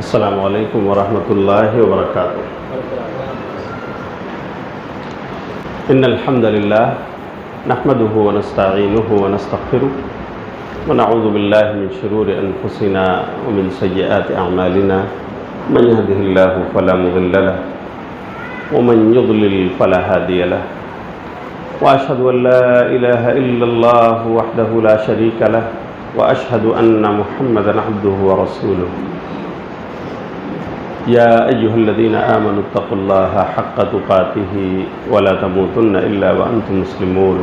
السلام علیکم ورحمۃ اللہ وبرکاتہ۔ ان الحمد للہ نحمده ونستعینه ونستغفره ونعوذ باللہ من شرور انفسنا ومن سیئات اعمالنا من يهده الله فلا مضل له ومن يضلل فلا هادي له واشهد ان لا اله الا الله وحده لا شريك له واشهد ان محمدا عبده ورسوله يا أيها الذين آمنوا اتقوا الله حق تقاته ولا تموتن إلا وأنتم مسلمون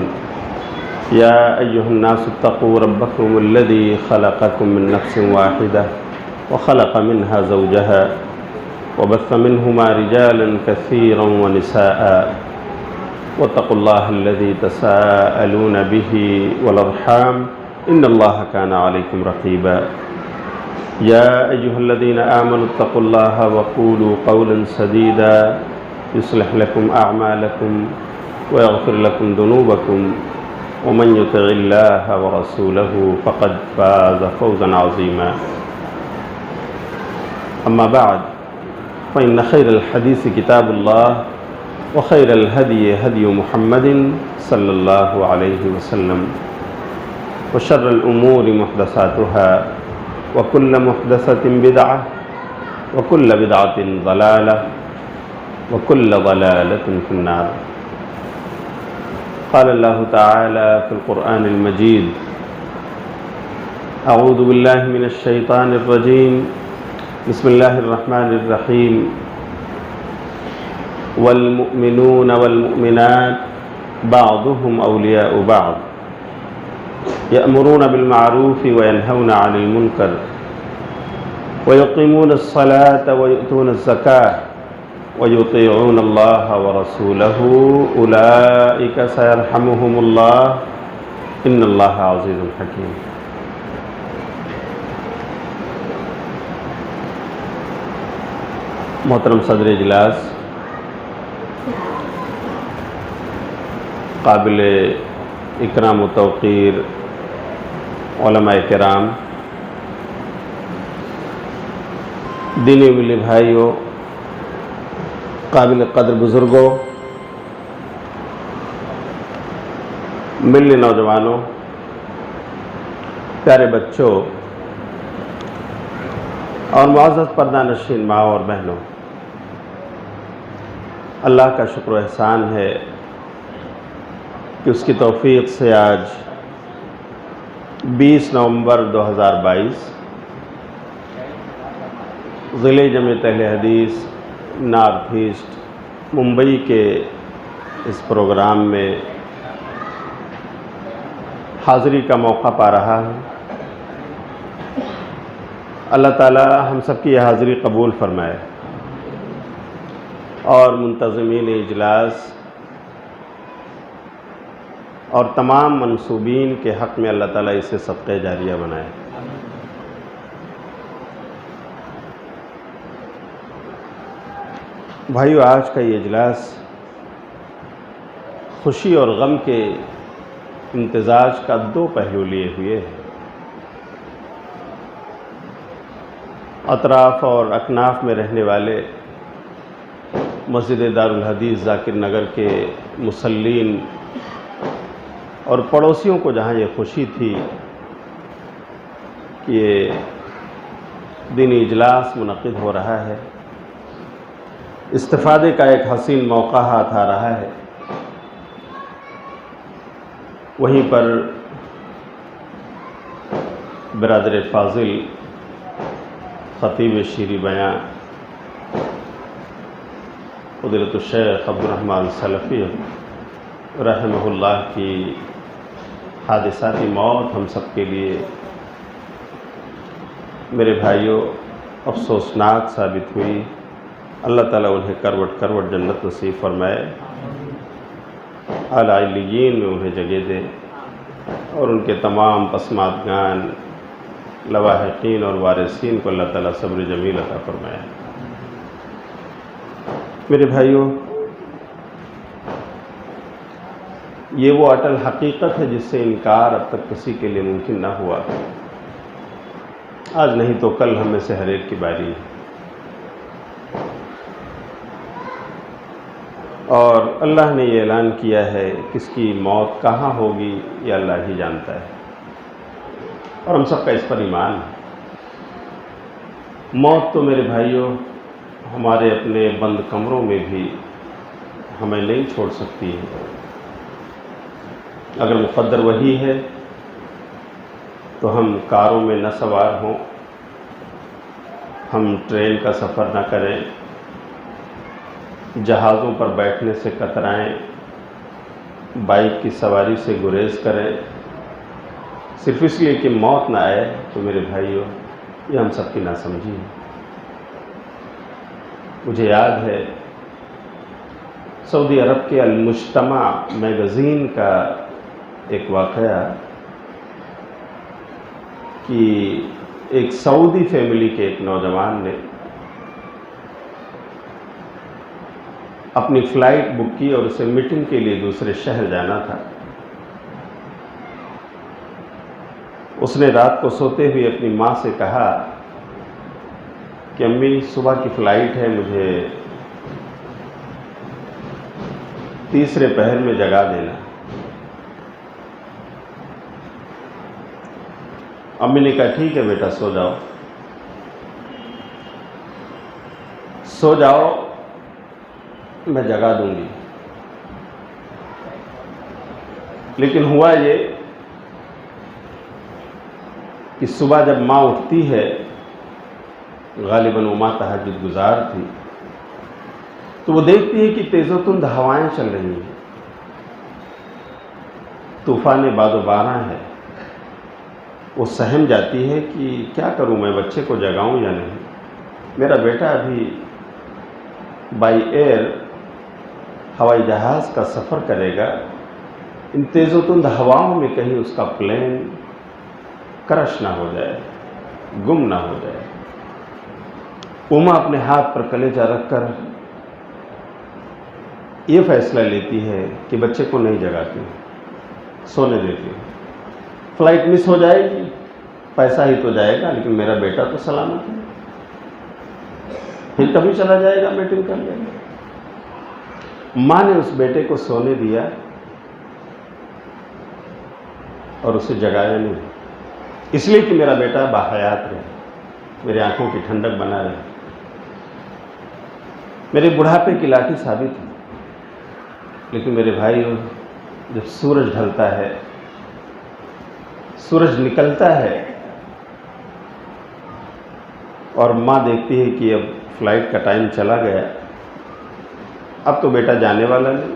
يا أيها الناس اتقوا ربكم الذي خلقكم من نفس واحدة وخلق منها زوجها وبث منهما رجالا كثيرا ونساء واتقوا الله الذي تساءلون به والأرحام إن الله كان عليكم رقيبا يا أيها الذين آمنوا اتقوا الله وقولوا قولا سديدا يصلح لكم أعمالكم ويغفر لكم ذنوبكم ومن يطع الله ورسوله فقد فاز فوزا عظيما أما بعد فإن خير الحديث كتاب الله وخير الهدي هدي محمد صلى الله عليه وسلم وشر الأمور محدثاتها وكل محدثة بدعة وكل بدعة ضلالة وكل ضلالة في النار۔ قال الله تعالى في القرآن المجيد: أعوذ بالله من الشيطان الرجيم بسم الله الرحمن الرحيم والمؤمنون والمؤمنات بعضهم أولياء بعض يأمرون بالمعروف وينهون عن المنكر ويقيمون الصلاة ويؤتون الزكاة ويطيعون الله ورسوله أولئك سيرحمهم الله إن الله عزيز حكيم۔ محترم صدر اجلاس، قابل اکرام و توقیر علماء کرام، دینی ملی بھائیوں، قابل قدر بزرگوں، ملی نوجوانوں، پیارے بچوں اور معزز پردہ نشین ماں اور بہنوں، اللہ کا شکر و احسان ہے کہ اس کی توفیق سے آج 20 نومبر 2022 ضلع جمعیت اہل حدیث نارتھ ایسٹ ممبئی کے اس پروگرام میں حاضری کا موقع پا رہا ہوں۔ اللہ تعالی ہم سب کی یہ حاضری قبول فرمائے اور منتظمین اجلاس اور تمام منصوبین کے حق میں اللہ تعالیٰ اسے صدقہ جاریہ بنائے۔ بھائیو، آج کا یہ اجلاس خوشی اور غم کے امتزاج کا دو پہلو لیے ہوئے ہے۔ اطراف اور اکناف میں رہنے والے مسجد دارالحدیث ذاکر نگر کے مصلین اور پڑوسیوں کو جہاں یہ خوشی تھی کہ یہ دینی اجلاس منعقد ہو رہا ہے، استفادے کا ایک حسین موقع ہاتھ آ رہا ہے، وہیں پر برادر فاضل خطیب شیریں بیاں فضیلۃ الشیخ عبدالرحمن سلفی رحمہ اللہ کی حادثاتی موت ہم سب کے لیے میرے بھائیوں افسوسناک ثابت ہوئی۔ اللہ تعالیٰ انہیں کروٹ کروٹ جنت نصیب فرمائے، اعلیٰ علیین میں انہیں جگہ دے اور ان کے تمام پسماندگان، لواحقین اور وارثین کو اللہ تعالیٰ صبر جمیل عطا فرمائے۔ میرے بھائیوں، یہ وہ اٹل حقیقت ہے جس سے انکار اب تک کسی کے لیے ممکن نہ ہوا۔ آج نہیں تو کل ہم میں سے ہر ایک کی باری ہے۔ اور اللہ نے یہ اعلان کیا ہے کہ اس کی موت کہاں ہوگی یہ اللہ ہی جانتا ہے، اور ہم سب کا اس پر ایمان ہے۔ موت تو میرے بھائیوں ہمارے اپنے بند کمروں میں بھی ہمیں نہیں چھوڑ سکتی ہے۔ اگر مقدر وہی ہے تو ہم کاروں میں نہ سوار ہوں، ہم ٹرین کا سفر نہ کریں، جہازوں پر بیٹھنے سے کترائیں، بائک کی سواری سے گریز کریں، صرف اس لیے کہ موت نہ آئے، تو میرے بھائیوں یہ ہم سب کی ناسمجھی ہے۔ مجھے یاد ہے سعودی عرب کے المجتمع میگزین کا ایک واقعہ کہ ایک سعودی فیملی کے ایک نوجوان نے اپنی فلائٹ بک کی اور اسے میٹنگ کے لیے دوسرے شہر جانا تھا۔ اس نے رات کو سوتے ہوئے اپنی ماں سے کہا کہ امی صبح کی فلائٹ ہے، مجھے تیسرے پہر میں جگا دینا۔ امی نے کہا ٹھیک ہے بیٹا، سو جاؤ سو جاؤ، میں جگا دوں گی۔ لیکن ہوا یہ کہ صبح جب ماں اٹھتی ہے، غالباً وہ ماں تہجد گزار تھی، تو وہ دیکھتی ہے کہ تیز و تند ہوائیں چل رہی ہیں، طوفان باد و باران ہے۔ وہ سہم جاتی ہے کہ کیا کروں، میں بچے کو جگاؤں یا نہیں؟ میرا بیٹا ابھی بائی ایئر ہوائی جہاز کا سفر کرے گا، ان تیز و تند ہواؤں میں کہیں اس کا پلین کرش نہ ہو جائے، گم نہ ہو جائے۔ ماں اپنے ہاتھ پر کلیجہ رکھ کر یہ فیصلہ لیتی ہے کہ بچے کو نہیں جگاتی، سونے دیتی ہے۔ فلائٹ مس ہو جائے گی، پیسہ ہی تو جائے گا، لیکن میرا بیٹا تو سلامت ہے، پھر کبھی چلا جائے گا میٹنگ کر لے گا۔ ماں نے اس بیٹے کو سونے دیا اور اسے جگایا نہیں، اس لیے کہ میرا بیٹا باحیات رہے، میری آنکھوں کی ٹھنڈک بنا رہے، میرے بڑھاپے کی لاٹھی ثابت ہے۔ لیکن میرے بھائیوں، جب سورج ڈھلتا ہے، سورج نکلتا ہے اور ماں دیکھتی ہے کہ اب فلائٹ کا ٹائم چلا گیا، اب تو بیٹا جانے والا نہیں،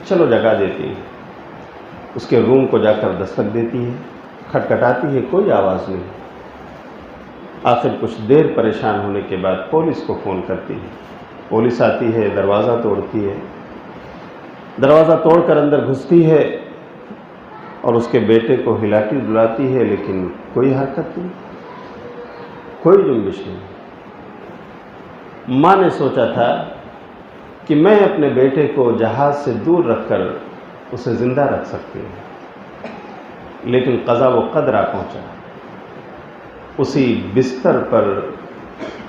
چلو جگا دیتی ہے۔ اس کے روم کو جا کر دستک دیتی ہے، کھٹکھٹاتی ہے، کوئی آواز نہیں۔ آخر کچھ دیر پریشان ہونے کے بعد پولیس کو فون کرتی ہے۔ پولیس آتی ہے، دروازہ توڑتی ہے، دروازہ توڑ کر اندر گھستی ہے اور اس کے بیٹے کو ہلاتی ڈلاتی ہے، لیکن کوئی حرکت نہیں، کوئی جنبش نہیں۔ ماں نے سوچا تھا کہ میں اپنے بیٹے کو جہاز سے دور رکھ کر اسے زندہ رکھ سکتی ہوں، لیکن قضا و قدر آ پہنچا۔ اسی بستر پر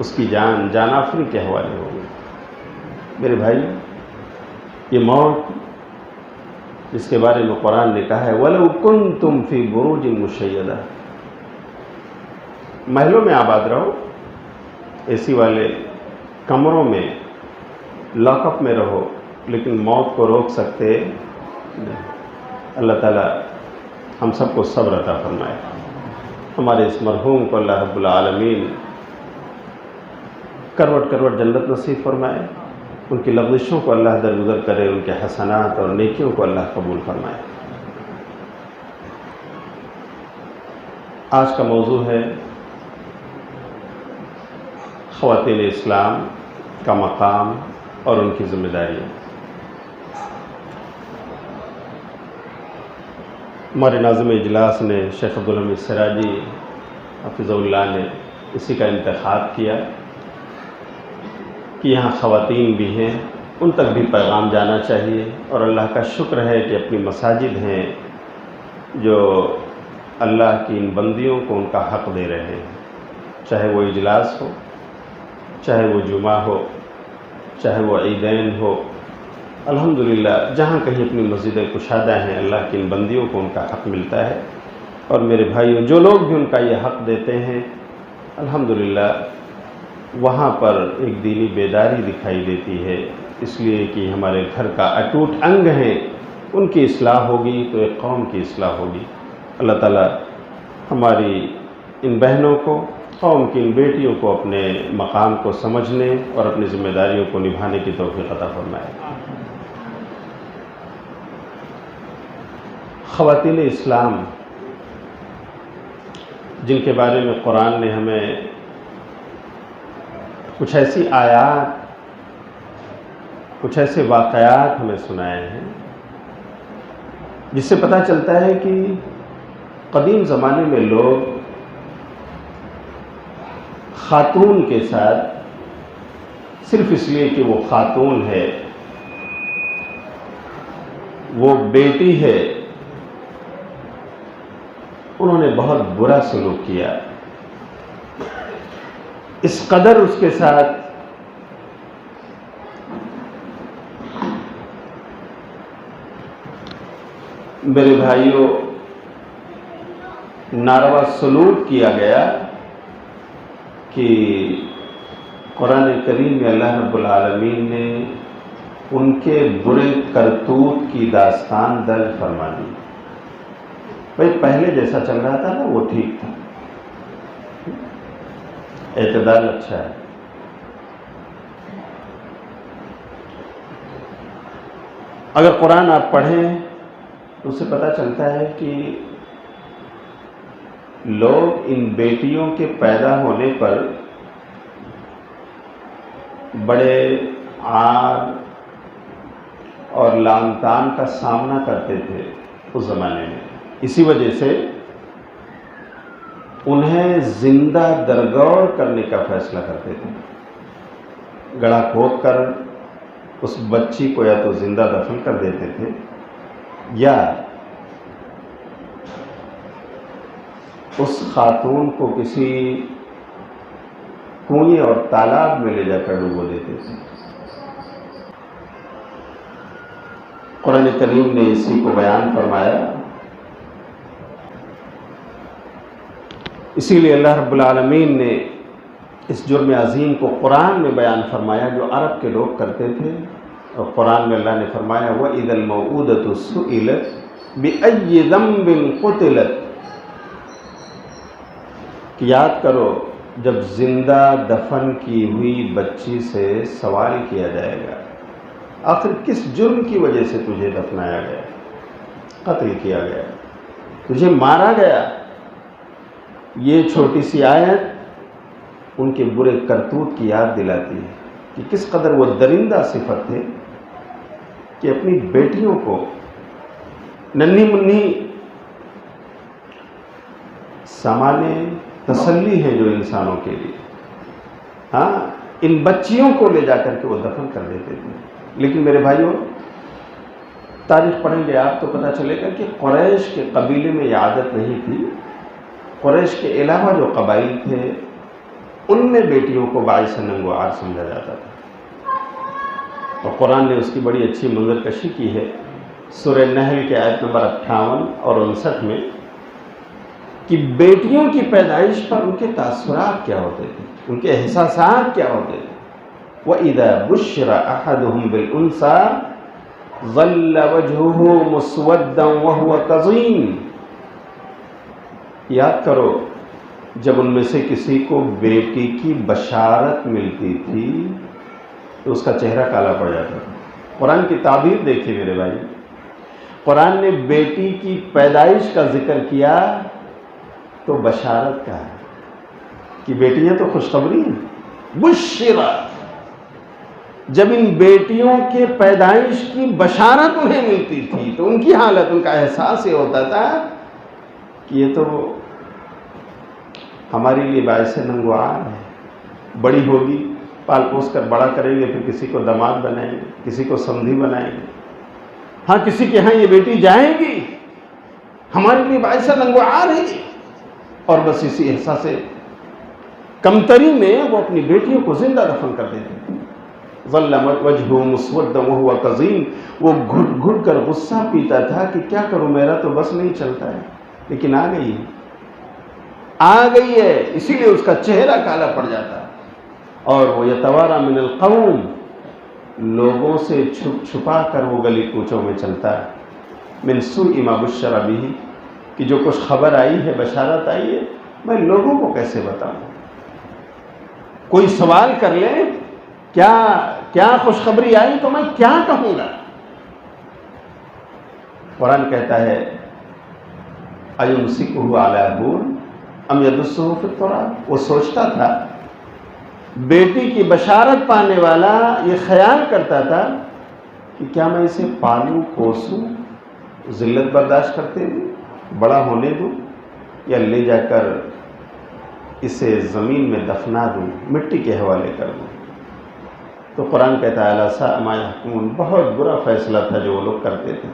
اس کی جان آفریں کے حوالے ہو گئی۔ میرے بھائی، یہ موت جس کے بارے میں قرآن نے کہا ہے وَلَوْ كُنْتُمْ فِي بُرُوجٍ مُشَيَّدَةٍ، محلوں میں آباد رہو، اے سی والے کمروں میں لاک اپ میں رہو، لیکن موت کو روک سکتے نہیں۔ اللہ تعالیٰ ہم سب کو صبر عطا فرمائے۔ ہمارے اس مرحوم کو اللہ رب العالمین کروٹ کروٹ جنت نصیب فرمائے، ان کی لغزشوں کو اللہ درگزر کرے، ان کے حسنات اور نیکیوں کو اللہ قبول فرمائے۔ آج کا موضوع ہے خواتین اسلام کا مقام اور ان کی ذمہ داریاں۔ ہمارے ناظم اجلاس نے شیخ عبدالحمید سراجی حفظہ اللہ نے اسی کا انتخاب کیا کہ یہاں خواتین بھی ہیں، ان تک بھی پیغام جانا چاہیے، اور اللہ کا شکر ہے کہ اپنی مساجد ہیں جو اللہ کی ان بندیوں کو ان کا حق دے رہے ہیں، چاہے وہ اجلاس ہو، چاہے وہ جمعہ ہو، چاہے وہ عیدین ہو، الحمدللہ جہاں کہیں اپنی مسجدیں کشادہ ہیں، اللہ کی ان بندیوں کو ان کا حق ملتا ہے۔ اور میرے بھائیوں، جو لوگ بھی ان کا یہ حق دیتے ہیں، الحمدللہ وہاں پر ایک دینی بیداری دکھائی دیتی ہے، اس لیے کہ ہمارے گھر کا اٹوٹ انگ ہیں، ان کی اصلاح ہوگی تو ایک قوم کی اصلاح ہوگی۔ اللہ تعالیٰ ہماری ان بہنوں کو، قوم کی ان بیٹیوں کو اپنے مقام کو سمجھنے اور اپنی ذمہ داریوں کو نبھانے کی توفیق عطا فرمائے۔ خواتین اسلام جن کے بارے میں قرآن نے ہمیں کچھ ایسی آیات، کچھ ایسے واقعات ہمیں سنائے ہیں جس سے پتہ چلتا ہے کہ قدیم زمانے میں لوگ خاتون کے ساتھ صرف اس لیے کہ وہ خاتون ہے، وہ بیٹی ہے، انہوں نے بہت برا سلوک کیا، اس قدر اس کے ساتھ میرے بھائیوں ناروا سلوک کیا گیا کہ قرآن کریم میں اللہ رب العالمین نے ان کے برے کرتوت کی داستان درج فرما دی۔ بھائی پہلے جیسا چل رہا تھا نا وہ ٹھیک تھا، اعتدال اچھا ہے۔ اگر قرآن آپ پڑھیں تو اس سے پتہ چلتا ہے کہ لوگ ان بیٹیوں کے پیدا ہونے پر بڑے عار اور لعن طعن کا سامنا کرتے تھے اس زمانے میں، اسی وجہ سے انہیں زندہ درگور کرنے کا فیصلہ کرتے تھے۔ گڑھا کھود کر اس بچی کو یا تو زندہ دفن کر دیتے تھے یا اس خاتون کو کسی کنویں اور تالاب میں لے جا کر ڈبو دیتے تھے۔ قرآن کریم نے اسی کو بیان فرمایا، اسی لیے اللہ رب العالمین نے اس جرم عظیم کو قرآن میں بیان فرمایا جو عرب کے لوگ کرتے تھے، اور قرآن میں اللہ نے فرمایا وَإِذَا الْمَوْءُودَةُ سُئِلَتْ بِأَيِّ ذَنبٍ قُتِلَتْ، کہ یاد کرو جب زندہ دفن کی ہوئی بچی سے سوال کیا جائے گا آخر کس جرم کی وجہ سے تجھے دفنایا گیا، قتل کیا گیا، تجھے مارا گیا۔ یہ چھوٹی سی آیت ان کے برے کرتوت کی یاد دلاتی ہے کہ کس قدر وہ درندہ صفت تھے کہ اپنی بیٹیوں کو ننھی منھی سامانے تسلی ہے جو انسانوں کے لیے، ہاں ان بچیوں کو لے جا کر کے وہ دفن کر دیتے تھے۔ لیکن میرے بھائیوں تاریخ پڑھیں گے آپ تو پتہ چلے گا کہ قریش کے قبیلے میں یہ عادت نہیں تھی۔ قریش کے علاوہ جو قبائل تھے ان میں بیٹیوں کو باعث ننگ و عار سمجھا جاتا تھا، اور قرآن نے اس کی بڑی اچھی منظر کشی کی ہے سورہ نحل کے آیت نمبر 58 اور 59 میں کہ بیٹیوں کی پیدائش پر ان کے تاثرات کیا ہوتے تھے، ان کے احساسات کیا ہوتے تھے۔ وَإِذَا بُشِّرَ أَحَدُهُمْ بِالْأُنثَىٰ ظَلَّ وَجْهُهُ مُسْوَدًّا وَهُوَ كَظِيمٌ، یاد کرو جب ان میں سے کسی کو بیٹی کی بشارت ملتی تھی تو اس کا چہرہ کالا پڑ جاتا تھا۔ قرآن کی تعبیر دیکھیے میرے بھائی، قرآن نے بیٹی کی پیدائش کا ذکر کیا تو بشارت کا ہے کہ بیٹیاں تو خوشخبری ہیں۔ بشرا، جب ان بیٹیوں کے پیدائش کی بشارت انہیں ملتی تھی تو ان کی حالت، ان کا احساس یہ ہوتا تھا کہ یہ تو ہمارے لیے باعث ننگ و عار ہے، بڑی ہوگی پال پوس کر بڑا کریں گے، پھر کسی کو داماد بنائیں گے، کسی کو سمدھی بنائیں گے، ہاں کسی کے ہاں یہ بیٹی جائے گی، ہمارے لیے باعث ننگ و عار ہے، اور بس اسی احساس کمتری میں وہ اپنی بیٹیوں کو زندہ دفن کر دیتے تھے. ظل وجهه مسودا وهو قزیم، وہ گھٹ گھٹ کر غصہ پیتا تھا کہ کیا کروں، میرا تو بس نہیں چلتا ہے، لیکن آ گئی ہے، اسی لیے اس کا چہرہ کالا پڑ جاتا. اور وہ یتوارا من القوم، لوگوں سے چھپ چھپا کر وہ گلی کوچوں میں چلتا ہے. من سوء ما بشر به، کہ جو کچھ خبر آئی ہے، بشارت آئی ہے، میں لوگوں کو کیسے بتاؤں. کوئی سوال کر لے کیا خوشخبری آئی تو میں کیا کہوں گا. قرآن کہتا ہے ایمسکہ علی ہون ام یدسہ فی التراب، وہ سوچتا تھا، بیٹی کی بشارت پانے والا یہ خیال کرتا تھا کہ کیا میں اسے پالوں پوسوں، ذلت برداشت کرتے ہوئے بڑا ہونے دوں، یا لے جا کر اسے زمین میں دفنا دوں، مٹی کے حوالے کر دوں. تو قرآن کہتا ہے الا ساء ما یحکمون، بہت برا فیصلہ تھا جو وہ لوگ کرتے تھے،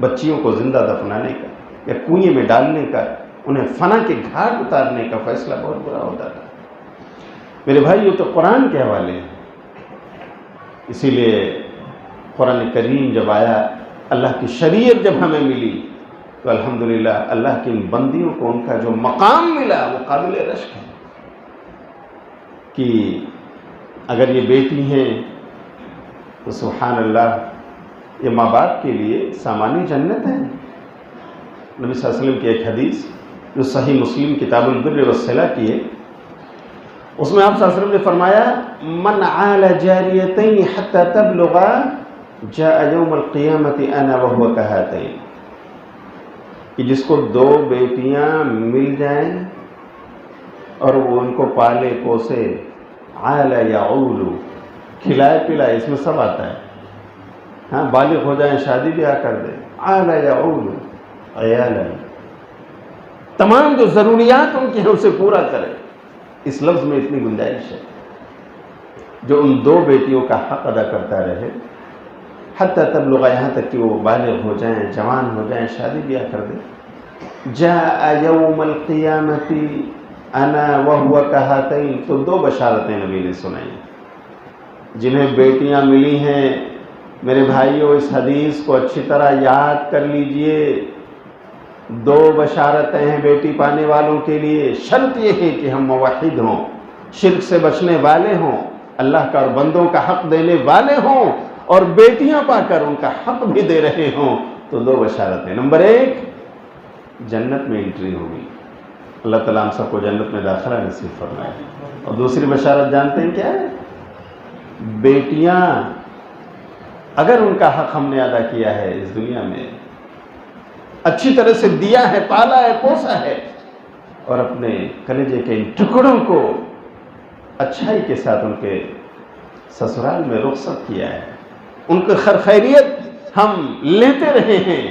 بچیوں کو زندہ دفنانے کا یا کنویں میں ڈالنے کا، انہیں فنا کے گھاٹ اتارنے کا فیصلہ بہت برا ہوتا تھا. میرے بھائی، یہ تو قرآن کے حوالے ہیں. اسی لیے قرآن کریم جب آیا، اللہ کی شریعت جب ہمیں ملی، تو الحمدللہ اللہ کی ان بندیوں کو ان کا جو مقام ملا وہ قابل رشک ہے. کہ اگر یہ بیٹی ہیں تو سبحان اللہ، یہ ماں باپ کے لیے سامانی جنت ہے. نبی صلی اللہ علیہ وسلم کی ایک حدیث جو صحیح مسلم کتاب البر والصلہ کی ہے، اس میں آپ صلی اللہ علیہ وسلم نے فرمایا من عال جاریتین حتی تبلغا جاء یوم القیامت انا وهو کہاتین، کہ جس کو دو بیٹیاں مل جائیں اور وہ ان کو پالے پوسے، عال یعول، کھلائے پلائے، اس میں سب آتا ہے، ہاں، بالغ ہو جائیں، شادی بیاہ کر دیں، عال یعول عیالا، تمام جو ضروریات ان کی ہیں اسے پورا کرے. اس لفظ میں اتنی گنجائش ہے، جو ان دو بیٹیوں کا حق ادا کرتا رہے حتی تبلغ، یہاں تک کہ وہ بالغ ہو جائیں، جوان ہو جائیں، شادی بیاہ کر دیں. جاء یوم القیامت انا وهو کہاتین، تو دو بشارتیں نبی نے سنائی. جنہیں بیٹیاں ملی ہیں، میرے بھائیوں اس حدیث کو اچھی طرح یاد کر لیجئے. دو بشارتیں ہیں بیٹی پانے والوں کے لیے. شرط یہ ہے کہ ہم موحد ہوں، شرک سے بچنے والے ہوں، اللہ کا اور بندوں کا حق دینے والے ہوں، اور بیٹیاں پا کر ان کا حق بھی دے رہے ہوں. تو دو بشارتیں. نمبر ایک، جنت میں انٹری ہوگی، اللہ تعالیٰ ہم سب کو جنت میں داخلہ نصیب فرمائے. اور دوسری بشارت جانتے ہیں کیا ہے؟ بیٹیاں اگر ان کا حق ہم نے ادا کیا ہے اس دنیا میں، اچھی طرح سے دیا ہے، پالا ہے، پوسا ہے، اور اپنے کلیجے کے ان ٹکڑوں کو اچھائی کے ساتھ ان کے سسرال میں رخصت کیا ہے، ان کی خیریت ہم لیتے رہے ہیں،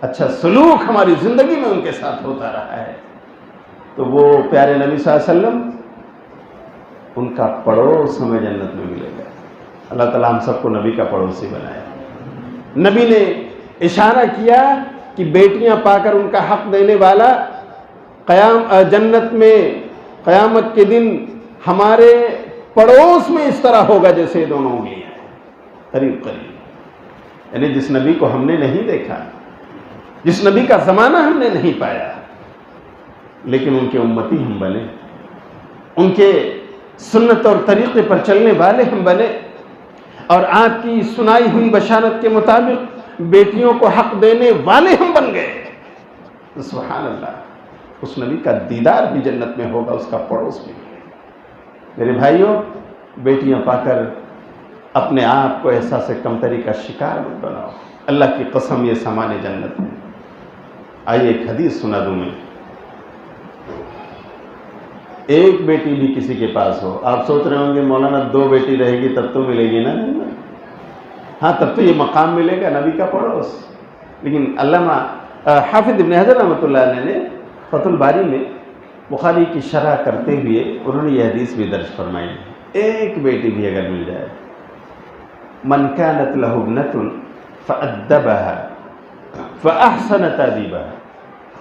اچھا سلوک ہماری زندگی میں ان کے ساتھ ہوتا رہا ہے، تو وہ پیارے نبی صلی اللہ علیہ وسلم، ان کا پڑوس ہمیں جنت میں ملے گا. اللہ تعالیٰ ہم سب کو نبی کا پڑوسی بنائے. نبی نے اشارہ کیا کہ بیٹیاں پا کر ان کا حق دینے والا جنت میں قیامت کے دن ہمارے پڑوس میں اس طرح ہوگا جیسے یہ دونوں انگلیاں ہیں، قریب قریب. یعنی جس نبی کو ہم نے نہیں دیکھا، جس نبی کا زمانہ ہم نے نہیں پایا، لیکن ان کے امتی ہم بنے، ان کے سنت اور طریقے پر چلنے والے ہم بنے، اور آپ کی سنائی ہوئی بشارت کے مطابق بیٹیوں کو حق دینے والے ہم بن گئے. تو سبحان اللہ، اس نبی کا دیدار بھی جنت میں ہوگا، اس کا پڑوس بھی. میرے بھائیوں، بیٹیاں پا کر اپنے آپ کو احساس کمتری کا شکار مت بناؤ. اللہ کی قسم یہ سامان جنت ہے. آئیے ایک حدیث سنا دوں میں. ایک بیٹی بھی کسی کے پاس ہو، آپ سوچ رہے ہوں گے مولانا دو بیٹی رہے گی تب تو ملے گی نا. ہاں، تب تو یہ مقام ملے گا نبی کا پڑوس. لیکن علامہ حافظ ابن حجر رحمۃ اللہ علیہ نے فتح الباری میں بخاری کی شرح کرتے ہوئے انہوں نے یہ حدیث بھی درج فرمائی. ایک بیٹی بھی اگر مل جائے، من كانت له ابنة فأدبها فأحسن تأديبها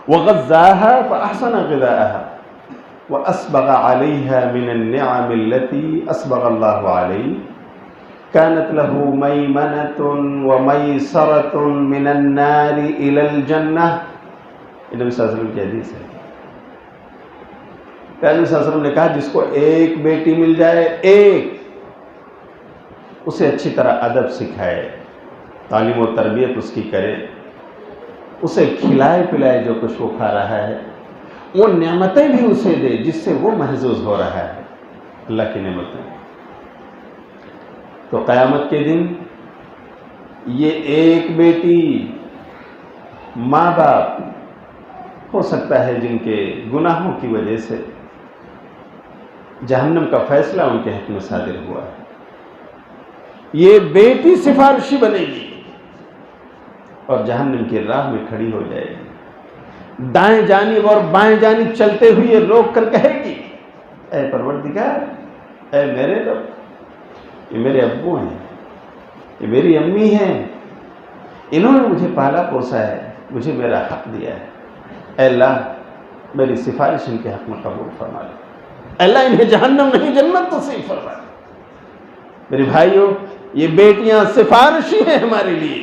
وغذاها فأحسن غذاءها وأسبغ عليها من النعم التي أسبغ الله عليه كانت له ميمنة وميسرة من النار إلى الجنة. یہ نبی صلی اللہ علیہ وسلم کی حدیث ہے. نبی صلی اللہ علیہ وسلم نے کہا جس کو ایک بیٹی مل جائے، ایک، اسے اچھی طرح ادب سکھائے، تعلیم و تربیت اس کی کرے، اسے کھلائے پلائے جو کچھ وہ کھا رہا ہے، وہ نعمتیں بھی اسے دے جس سے وہ محظوظ ہو رہا ہے، اللہ کی نعمتیں. تو قیامت کے دن یہ ایک بیٹی، ماں باپ ہو سکتا ہے جن کے گناہوں کی وجہ سے جہنم کا فیصلہ ان کے حق میں صادر ہوا ہے، یہ بیٹی سفارشی بنے گی اور جہنم کی راہ میں کھڑی ہو جائے گی، دائیں جانب اور بائیں جانب چلتے ہوئے روک کر کہے گی اے پروردگار، اے میرے رب، یہ میرے ابو ہیں، یہ میری امی ہیں، انہوں نے مجھے پالا پوسا ہے، مجھے میرا حق دیا ہے، اے اللہ میری سفارش ان کے حق میں قبول فرما لے، اے اللہ انہیں جہنم نہیں جنت نصیب فرما لے. میرے بھائیوں، یہ بیٹیاں سفارشی ہیں ہمارے لیے.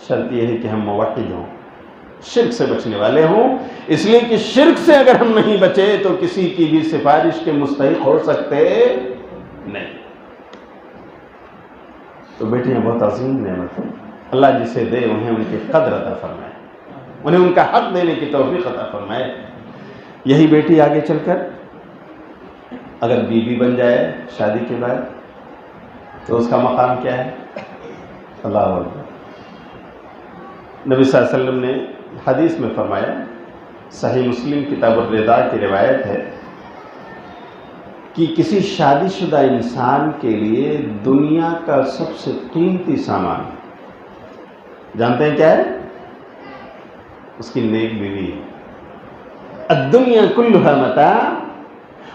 شرط یہ ہے کہ ہم موحد ہوں، شرک سے بچنے والے ہوں، اس لیے کہ شرک سے اگر ہم نہیں بچے تو کسی کی بھی سفارش کے مستحق ہو سکتے نہیں. تو بیٹیاں بہت عظیم نعمت ہیں، اللہ جسے دے انہیں ان کی قدر عطا فرمائے، انہیں ان کا حق دینے کی توفیق عطا فرمائے. یہی بیٹی آگے چل کر اگر بیوی بن جائے شادی کے بعد تو اس کا مقام کیا ہے؟ اللہ اکبر. نبی صلی اللہ علیہ وسلم نے حدیث میں فرمایا، صحیح مسلم کتاب الرضا کی روایت ہے کہ کسی شادی شدہ انسان کے لیے دنیا کا سب سے قیمتی سامان جانتے ہیں کیا ہے؟ اس کی نیک بیوی. الدنیا کلها متاع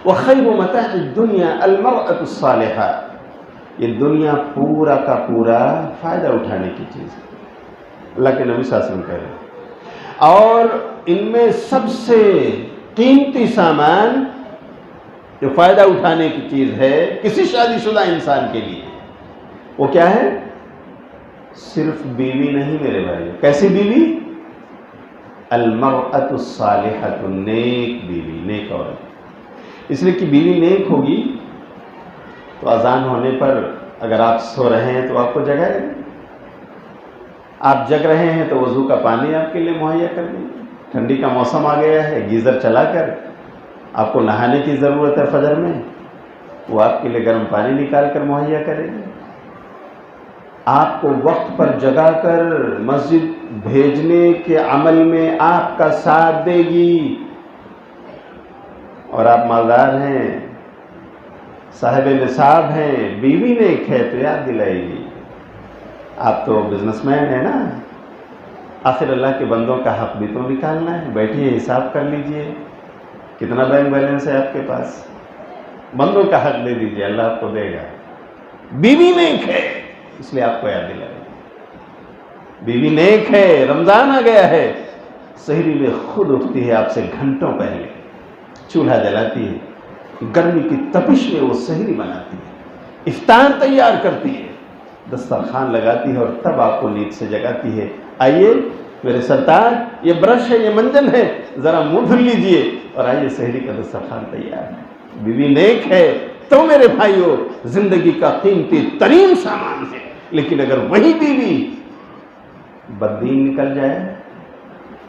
وخیر متاع الدنیا المرأة الصالحہ. یہ دنیا پورا کا پورا فائدہ اٹھانے کی چیز ہے، اللہ کے نبی صلی اللہ علیہ وسلم کہہ رہے ہیں. اور ان میں سب سے قیمتی سامان جو فائدہ اٹھانے کی چیز ہے کسی شادی شدہ انسان کے لیے، وہ کیا ہے؟ صرف بیوی نہیں میرے بھائی. کیسی بیوی؟ المرأة الصالحة، نیک بیوی، نیک عورت. اس لیے کہ بیوی نیک ہوگی تو اذان ہونے پر اگر آپ سو رہے ہیں تو آپ کو جگائے گا، آپ جگ رہے ہیں تو وضو کا پانی آپ کے لیے مہیا کر دیں. ٹھنڈی کا موسم آ گیا ہے، گیزر چلا کر آپ کو نہانے کی ضرورت ہے فجر میں، وہ آپ کے لیے گرم پانی نکال کر مہیا کرے گی. آپ کو وقت پر جگا کر مسجد بھیجنے کے عمل میں آپ کا ساتھ دے گی. اور آپ مالدار ہیں، صاحب نصاب ہیں، بیوی نیک ہے تو یاد دلائے گی. آپ تو بزنس مین ہیں نا، آخر اللہ کے بندوں کا حق بھی تو نکالنا ہے. بیٹھیے حساب کر لیجئے کتنا بینک بیلنس ہے آپ کے پاس، بندوں کا حق دے دیجئے، اللہ آپ کو دے گا. بیوی نیک ہے اس لیے آپ کو یاد دلائے گی. بیوی نیک ہے، رمضان آ گیا ہے، سحری میں خود اٹھتی ہے آپ سے گھنٹوں پہلے، چولہا جلاتی ہے، گرمی کی تپش میں وہ سحری بناتی ہے، افطار تیار کرتی ہے، دسترخوان لگاتی ہے اور تب آپ کو نیند سے جگاتی ہے. آئیے میرے سرتاج، یہ برش ہے، یہ منجن ہے، ذرا منہ دھل لیجئے اور آئیے سحری کا دسترخوان تیار ہے. بیوی نیک ہے تو میرے بھائیوں زندگی کا قیمتی ترین سامان ہے. لیکن اگر وہی بیوی بددین نکل جائے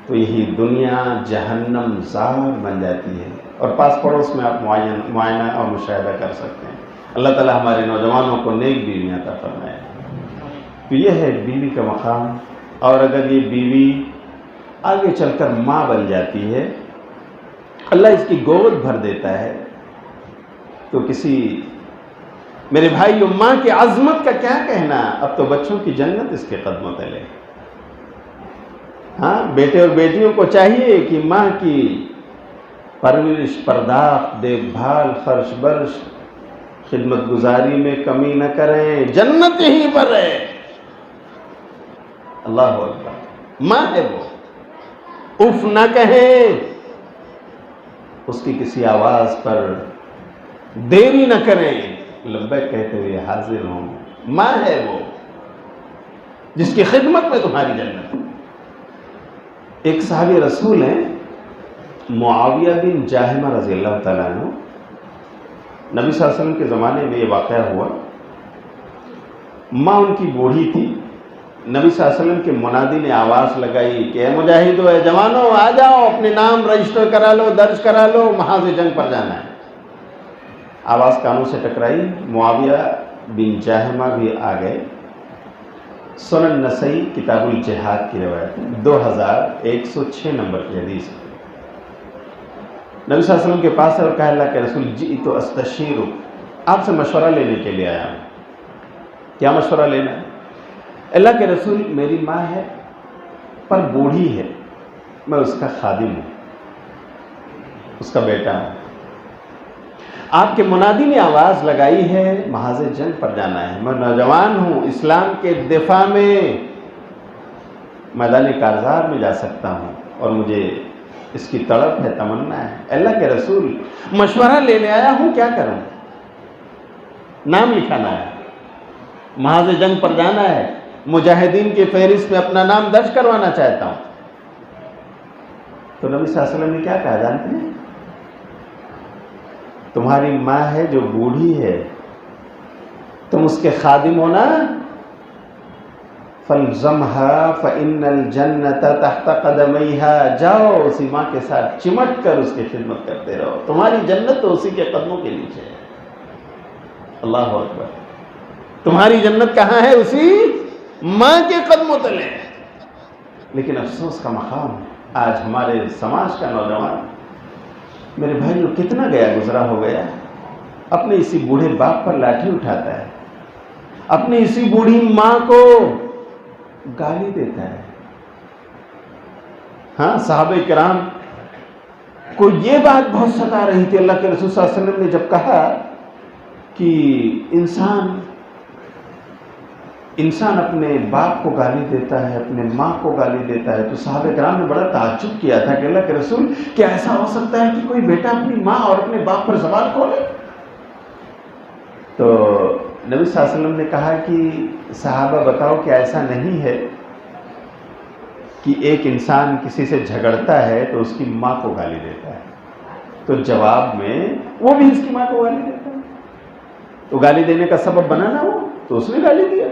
تو یہی دنیا جہنم زار بن جاتی ہے. اور پاس پڑوس میں آپ معائنہ اور مشاہدہ کر سکتے ہیں. اللہ تعالی ہمارے نوجوانوں کو نیک بیویاں عطا فرمائے. تو یہ ہے بیوی کا مقام. اور اگر یہ بیوی آگے چل کر ماں بن جاتی ہے، اللہ اس کی گود بھر دیتا ہے، تو کسی میرے بھائیو ماں کی عظمت کا کیا کہنا. اب تو بچوں کی جنت اس کے قدموں تلے. ہاں، بیٹے اور بیٹیوں کو چاہیے کہ ماں کی پرورش، پرداخت، دیکھ بھال، خرچ برش، خدمت گزاری میں کمی نہ کریں. جنت یہیں پر ہے. اللہ اکبر. ماں ہے وہ، اف نہ کہیں. اس کی کسی آواز پر دیری نہ کریں، لبیک کہتے ہوئے حاضر ہوں۔ ماں ہے وہ جس کی خدمت میں تمہاری جنت ہے۔ ایک صحابی رسول ہیں معاویہ بن جاہمہ رضی اللہ تعالیٰ عنہ، نبی صلی اللہ علیہ وسلم کے زمانے میں یہ واقعہ ہوا۔ ماں ان کی بوڑھی تھی، نبی صلی اللہ علیہ وسلم کے منادی نے آواز لگائی کہ اے مجاہدو، اے جوانو، آ جاؤ، اپنے نام رجسٹر کرا لو، درج کرا لو، محاذ جنگ پر جانا ہے۔ آواز کانوں سے ٹکرائی، معاویہ بن جاہمہ بھی آ گئے۔ سنن نسائی کتاب الجہاد کی روایت 2106 نمبر کی حدیث ہے۔ نبی صلی اللہ علیہ وسلم کے پاس ہے اور کہا اللہ کے رسول جئت استشیرک، آپ سے مشورہ لینے کے لیے آیا ہوں۔ کیا مشورہ لینا ہے؟ اللہ کے رسول، میری ماں ہے پر بوڑھی ہے، میں اس کا خادم ہوں، اس کا بیٹا ہوں۔ آپ کے منادی نے آواز لگائی ہے محاذ جنگ پر جانا ہے، میں نوجوان ہوں، اسلام کے دفاع میں میدان کارزار میں جا سکتا ہوں اور مجھے اس کی تڑپ ہے، تمنا ہے۔ اللہ کے رسول، مشورہ لینے آیا ہوں، کیا کروں؟ نام لکھانا ہے، محاذ جنگ پر جانا ہے، مجاہدین کی فہرست میں اپنا نام درج کروانا چاہتا ہوں۔ تو نبی صلی اللہ علیہ وسلم نے کیا کہا جانتے ہیں؟ تمہاری ماں ہے جو بوڑھی ہے، تم اس کے خادم ہونا، فَالْزَمْهَا فَإِنَّ الْجَنَّةَ تَحْتَ قَدَمَيْهَا، جاؤ اسی ماں کے ساتھ چمٹ کر اس کی خدمت کرتے رہو، تمہاری جنت تو اسی کے قدموں کے نیچے ہے۔ اللہ اکبر، تمہاری جنت کہاں ہے؟ اسی ماں کے قدموں تلے ہے۔ لیکن افسوس کا مقام ہے آج ہمارے سماج کا نوجوان، میرے بھائیو، کتنا گیا گزرا ہو گیا، اپنے اسی بوڑھے باپ پر لاٹھی اٹھاتا ہے، اپنی اسی بوڑھی ماں کو گالی دیتا ہے۔ ہاں، صحابہ کرام کو یہ بات بہت ستا رہی تھی۔ اللہ کے رسول صلی اللہ علیہ وسلم نے جب کہا کہ انسان اپنے باپ کو گالی دیتا ہے، اپنے ماں کو گالی دیتا ہے، تو صحابہ کرام نے بڑا تعجب کیا تھا کہ اللہ کے رسول، کیا ایسا ہو سکتا ہے کہ کوئی بیٹا اپنی ماں اور اپنے باپ پر زبان کھولے؟ تو نبی صلی اللہ علیہ وسلم نے کہا کہ صحابہ بتاؤ کہ ایسا نہیں ہے کہ ایک انسان کسی سے جھگڑتا ہے تو اس کی ماں کو گالی دیتا ہے، تو جواب میں وہ بھی اس کی ماں کو گالی دیتا ہے، تو گالی دینے کا سبب بنا نا وہ، تو اس نے گالی دیا۔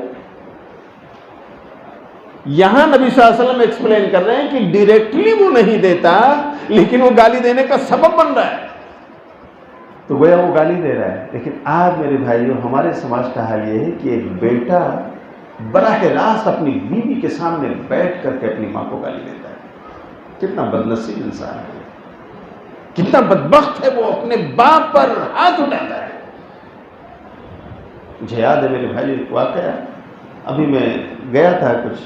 یہاں نبی صلی اللہ علیہ وسلم ایکسپلین کر رہے ہیں کہ ڈائریکٹلی وہ نہیں دیتا، لیکن وہ گالی دینے کا سبب بن رہا ہے، تو گویا وہ گالی دے رہا ہے۔ لیکن آج میرے بھائیوں، ہمارے سماج کا حال یہ ہے کہ ایک بیٹا براہ راست اپنی بیوی کے سامنے بیٹھ کر کے اپنی ماں کو گالی دیتا ہے۔ کتنا بدنصیب انسان ہے، کتنا بدبخت ہے، وہ اپنے باپ پر ہاتھ اٹھاتا ہے۔ مجھے یاد ہے میرے بھائی ایک واقعہ، ابھی میں گیا تھا کچھ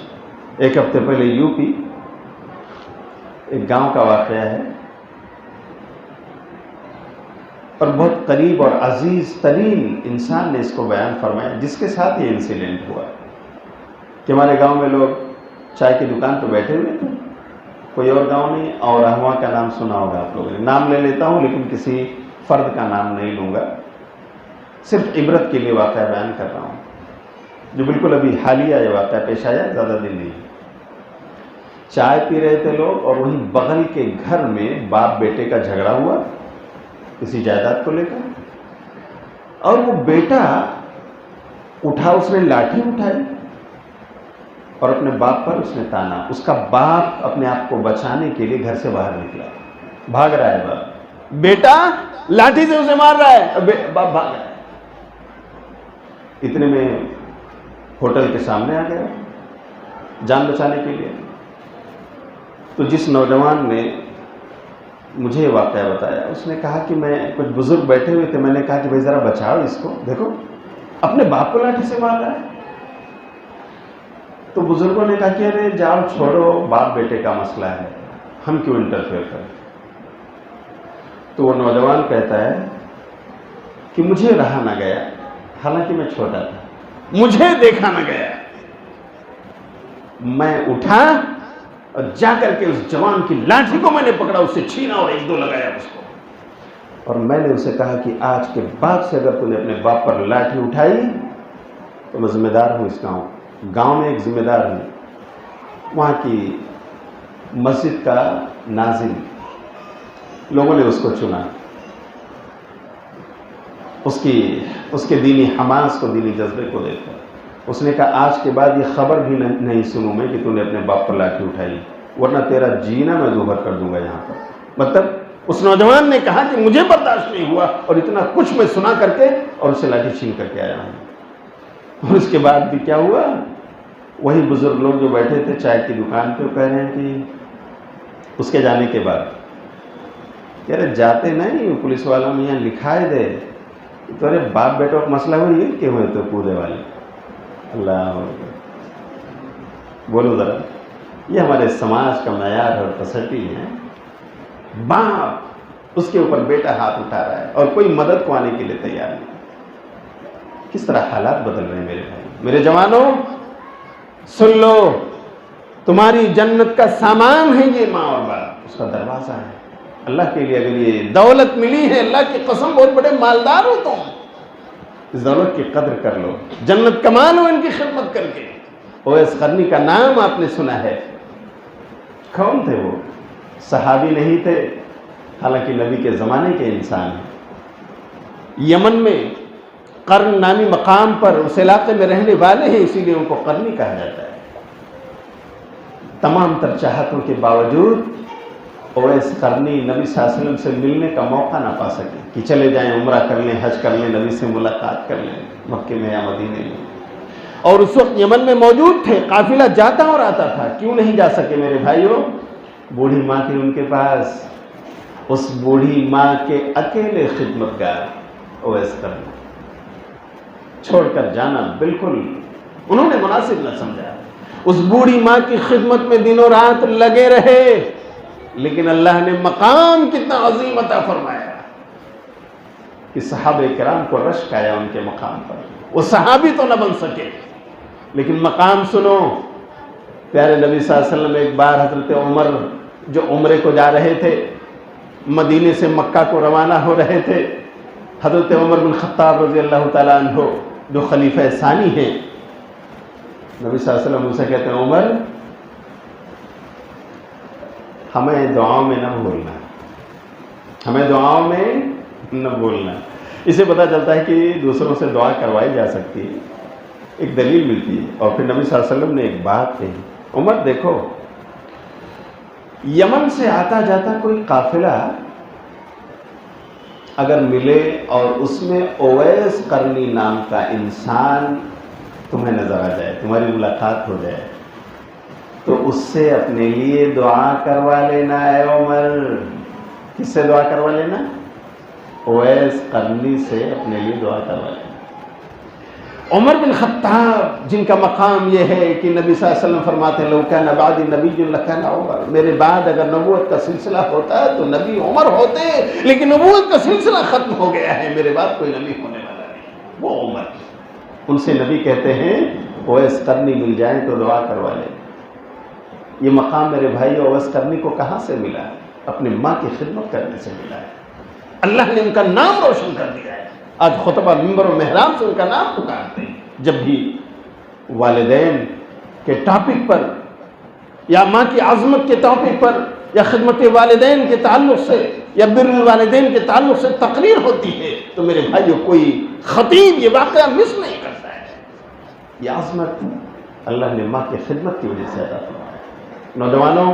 ایک ہفتے پہلے یو پی، ایک گاؤں کا واقعہ ہے، اور بہت قریب اور عزیز ترین انسان نے اس کو بیان فرمایا، جس کے ساتھ یہ انسیڈنٹ ہوا کہ ہمارے گاؤں میں لوگ چائے کی دکان پہ بیٹھے ہوئے تھے، کوئی اور گاؤں نہیں، اور رہنما کا نام سنا ہوگا آپ لوگوں نے، نام لے لیتا ہوں لیکن کسی فرد کا نام نہیں لوں گا، صرف عبرت کے لیے واقعہ بیان کر رہا ہوں، جو بالکل ابھی حالیہ یہ واقعہ پیش آیا، زیادہ دن نہیں۔ چائے پی رہے تھے لوگ، اور وہیں بغل کے گھر میں باپ بیٹے کا جھگڑا ہوا کسی جائیداد کو لے کر، اور وہ بیٹا اٹھا، اس نے لاٹھی اٹھائی اور اپنے باپ پر اس نے تانا۔ اس کا باپ اپنے آپ کو بچانے کے لیے گھر سے باہر نکلا، بھاگ رہا ہے باپ، بیٹا لاٹھی سے اسے مار رہا ہے، باپ بھاگ رہا ہے۔ اتنے میں ہوٹل کے سامنے آ گیا جان بچانے کے لیے۔ تو جس نوجوان نے مجھے یہ واقعہ بتایا، اس نے کہا کہ میں کچھ بزرگ بیٹھے ہوئے تھے، میں نے کہا کہ بھائی ذرا بچاؤ اس کو، دیکھو اپنے باپ کو لاٹھی سے مار رہا ہے۔ تو بزرگوں نے کہا کہ ارے جاؤ چھوڑو، باپ بیٹے کا مسئلہ ہے، ہم کیوں انٹرفیئر کریں۔ تو وہ نوجوان کہتا ہے کہ مجھے رہا نہ گیا، حالانکہ میں چھوٹا تھا، مجھے دیکھا نہ گیا، میں اٹھا اور جا کر کے اس جوان کی لاٹھی کو میں نے پکڑا، اس سے چھینا اور ایک دو لگایا اس کو۔ اور میں نے اسے کہا کہ آج کے بعد سے اگر تم نے اپنے باپ پر لاٹھی اٹھائی تو میں ذمہ دار ہوں اس گاؤں میں ایک ذمہ دار ہوں، وہاں کی مسجد کا ناظم، لوگوں نے اس کو چنا، اس کے دینی حماس کو، دینی جذبے کو دیکھا۔ اس نے کہا آج کے بعد یہ خبر بھی نہیں سنوں میں کہ تو نے اپنے باپ پر لاٹھی اٹھائی، ورنہ تیرا جینا میں دوبھر کر دوں گا یہاں پر۔ مطلب اس نوجوان نے کہا کہ مجھے برداشت نہیں ہوا اور اتنا کچھ میں سنا کر کے اور اسے لاٹھی چھین کر کے آیا ہوں۔ اور اس کے بعد بھی کیا ہوا، وہی بزرگ لوگ جو بیٹھے تھے چائے کی دکان پہ، وہ کہہ رہے ہیں کہ اس کے جانے کے بعد کہہ رہے جاتے نہیں پولیس والوں نے یہاں لکھائے دے تو ارے باپ بیٹوں کا مسئلہ ہوئی یہ کہ ہوئے تو کودے والے۔ اللہ بولو ذرا، یہ ہمارے سماج کا معیار اور تصحیح ہے۔ باپ اس کے اوپر بیٹا ہاتھ اٹھا رہا ہے اور کوئی مدد کو آنے کے لیے تیار نہیں۔ کس طرح حالات بدل رہے ہیں میرے بھائی، میرے جوانوں، سن لو، تمہاری جنت کا سامان ہے یہ ماں اور باپ، اس کا دروازہ ہے۔ اللہ کے لیے اگر یہ دولت ملی ہے، اللہ کی قسم بہت بڑے مالدار ہو تم، اس دولت کی قدر کر لو، جنت کما لو ان کی خدمت کر کے۔ اویس قرنی کا نام آپ نے سنا ہے، کون تھے وہ؟ صحابی نہیں تھے، حالانکہ نبی کے زمانے کے انسان ہیں، یمن میں قرن نامی مقام پر اس علاقے میں رہنے والے ہیں، اسی لیے ان کو قرنی کہا جاتا ہے۔ تمام تر چاہتوں کے باوجود اویس قرنی نبی صلی اللہ علیہ وسلم سے ملنے کا موقع نہ پا سکے کہ چلے جائیں عمرہ کر لیں، حج کر لیں، نبی سے ملاقات کر لیں مکے میں یا مدینے میں، اور اس وقت یمن میں موجود تھے، قافلہ جاتا اور آتا تھا، کیوں نہیں جا سکے میرے بھائیوں؟ بوڑھی ماں تھی ان کے پاس، اس بوڑھی ماں کے اکیلے خدمتگار اویس قرنی، چھوڑ کر جانا بالکل انہوں نے مناسب نہ سمجھا، اس بوڑھی ماں کی خدمت میں دن و رات لگے رہے، لیکن اللہ نے مقام کتنا عظیم عطا فرمایا کہ صحابہ کرام کو رشک آیا ان کے مقام پر۔ وہ صحابی تو نہ بن سکے لیکن مقام سنو، پیارے نبی صلی اللہ علیہ وسلم ایک بار حضرت عمر جو عمرے کو جا رہے تھے، مدینے سے مکہ کو روانہ ہو رہے تھے، حضرت عمر بن خطاب رضی اللہ تعالیٰ عنہ جو خلیفہ ثانی ہیں، نبی صلی اللہ علیہ وسلم ان سے کہتے ہیں عمر ہمیں دعاؤں میں نہ بھولنا، ہمیں دعاؤں میں نہ بھولنا۔ اسے پتہ چلتا ہے کہ دوسروں سے دعا کروائی جا سکتی ہے، ایک دلیل ملتی ہے۔ اور پھر نبی صلی اللہ علیہ وسلم نے ایک بات کہی، عمر دیکھو یمن سے آتا جاتا کوئی قافلہ اگر ملے اور اس میں اویس قرنی نام کا انسان تمہیں نظر آ جائے، تمہاری ملاقات ہو جائے، تو اس سے اپنے لیے دعا کروا لینا ہے عمر۔ کس سے دعا کروا لینا؟ اویس قرنی سے اپنے لیے دعا کروا لینا۔ عمر بن خطاب جن کا مقام یہ ہے کہ نبی صلی اللہ علیہ وسلم فرماتے ہیں لو کان بعدی نبی لکان عمر، میرے بعد اگر نبوت کا سلسلہ ہوتا ہے تو نبی عمر ہوتے، لیکن نبوت کا سلسلہ ختم ہو گیا ہے، میرے بعد کوئی نبی ہونے والا نہیں، وہ عمر۔ ان سے نبی کہتے ہیں اویس قرنی مل جائیں تو دعا کروا لیں۔ یہ مقام میرے بھائی اویس قرنی کو کہاں سے ملا؟ اپنی ماں کی خدمت کرنے سے ملا ہے، اللہ نے ان کا نام روشن کر دیا ہے۔ آج خطبہ منبر و محراب سے ان کا نام پکارتے ہیں، جب بھی والدین کے ٹاپک پر یا ماں کی عظمت کے ٹاپک پر یا خدمت والدین کے تعلق سے یا بر الوالدین کے تعلق سے تقریر ہوتی ہے تو میرے بھائیو کوئی خطیب یہ واقعہ مس نہیں کرتا ہے۔ یہ عظمت اللہ نے ماں کی خدمت کی وجہ سے عطا فرمایا ہے۔ نوجوانوں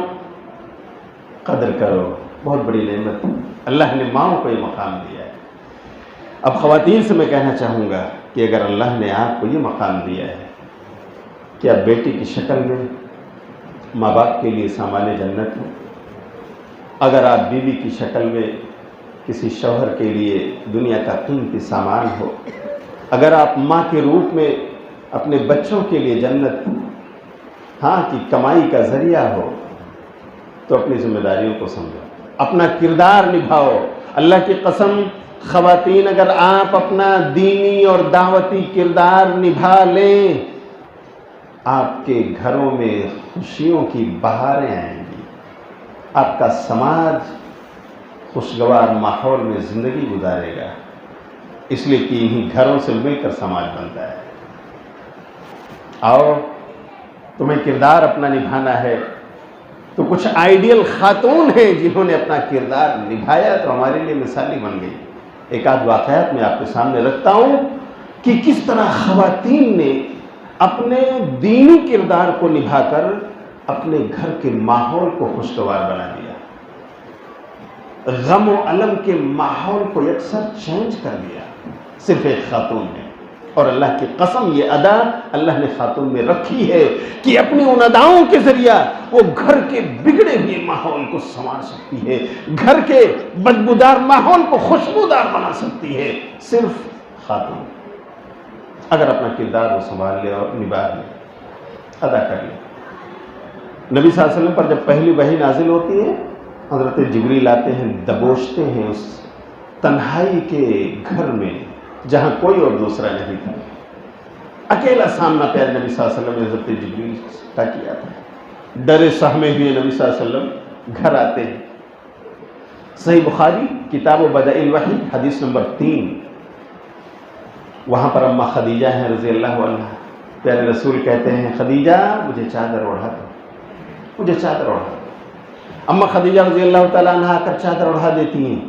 قدر کرو، بہت بڑی نعمت اللہ نے ماؤں کو یہ مقام دیا ہے۔ اب خواتین سے میں کہنا چاہوں گا کہ اگر اللہ نے آپ کو یہ مقام دیا ہے کہ آپ بیٹی کی شکل میں ماں باپ کے لیے سامان جنت ہو، اگر آپ بیوی کی شکل میں کسی شوہر کے لیے دنیا کا قیمتی سامان ہو، اگر آپ ماں کے روپ میں اپنے بچوں کے لیے جنت ہاں کی کمائی کا ذریعہ ہو، تو اپنی ذمہ داریوں کو سمجھو، اپنا کردار نبھاؤ۔ اللہ کی قسم خواتین اگر آپ اپنا دینی اور دعوتی کردار نبھا لیں، آپ کے گھروں میں خوشیوں کی بہاریں آئیں گی، آپ کا سماج خوشگوار ماحول میں زندگی گزارے گا، اس لیے کہ انہی گھروں سے مل کر سماج بنتا ہے۔ آؤ تمہیں کردار اپنا نبھانا ہے، تو کچھ آئیڈیل خاتون ہیں جنہوں نے اپنا کردار نبھایا تو ہمارے لیے مثالی بن گئی۔ ایک آدھ واقعات میں آپ کے سامنے رکھتا ہوں کہ کس طرح خواتین نے اپنے دینی کردار کو نبھا کر اپنے گھر کے ماحول کو خوشگوار بنا دیا، غم و الم کے ماحول کو یکسر چینج کر دیا، صرف ایک خاتون نے۔ اور اللہ کی قسم یہ ادا اللہ نے خاتون میں رکھی ہے کہ اپنی ان اداؤں کے ذریعہ وہ گھر کے بگڑے ہوئے ماحول کو سنوار سکتی ہے، گھر کے بدبودار ماحول کو خوشبودار بنا سکتی ہے، صرف خاتون اگر اپنا کردار وہ سنبھال لے اور نبھا لے، ادا کر لے۔ نبی صلی اللہ علیہ وسلم پر جب پہلی وحی نازل ہوتی ہے، حضرت جبریل آتے ہیں، دبوچتے ہیں اس تنہائی کے گھر میں جہاں کوئی اور دوسرا نہیں تھا، اکیلا سامنا پیارے نبی صلی اللہ علیہ وسلم نے حضرت جبریل کا کیا تھا۔ ڈرے سہمے ہوئے نبی صلی اللہ علیہ وسلم گھر آتے ہیں۔ صحیح بخاری کتاب و بدء الوحی حدیث نمبر 3، وہاں پر اماں خدیجہ ہیں رضی اللہ عنہا۔ پیارے رسول کہتے ہیں خدیجہ مجھے چادر اوڑھا دو، مجھے چادر اوڑھا دو۔ اماں خدیجہ رضی اللہ تعالیٰ عنہا آ کر چادر اوڑھا دیتی ہیں۔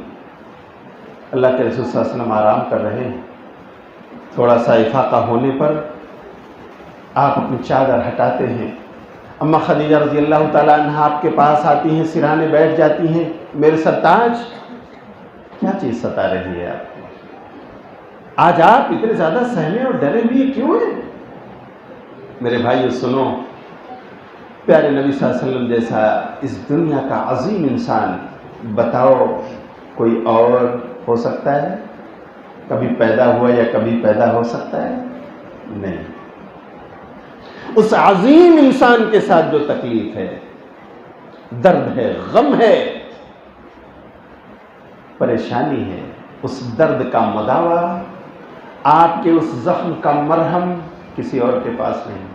اللہ کے رسول صلی اللہ علیہ وسلم آرام کر رہے ہیں، تھوڑا سا افاقہ ہونے پر آپ اپنی چادر ہٹاتے ہیں۔ اماں خدیجہ رضی اللہ تعالیٰ عنہا آپ کے پاس آتی ہیں، سرانے بیٹھ جاتی ہیں، میرے سرتاج کیا چیز ستا رہی ہے آپ کو؟ آج آپ اتنے زیادہ سہمے اور ڈرے ہوئے کیوں ہیں؟ میرے بھائیو سنو، پیارے نبی صلی اللہ علیہ وسلم جیسا اس دنیا کا عظیم انسان بتاؤ کوئی اور ہو سکتا ہے؟ کبھی پیدا ہوا یا کبھی پیدا ہو سکتا ہے؟ نہیں۔ اس عظیم انسان کے ساتھ جو تکلیف ہے، درد ہے، غم ہے، پریشانی ہے، اس درد کا مداوا، آپ کے اس زخم کا مرہم کسی اور کے پاس نہیں،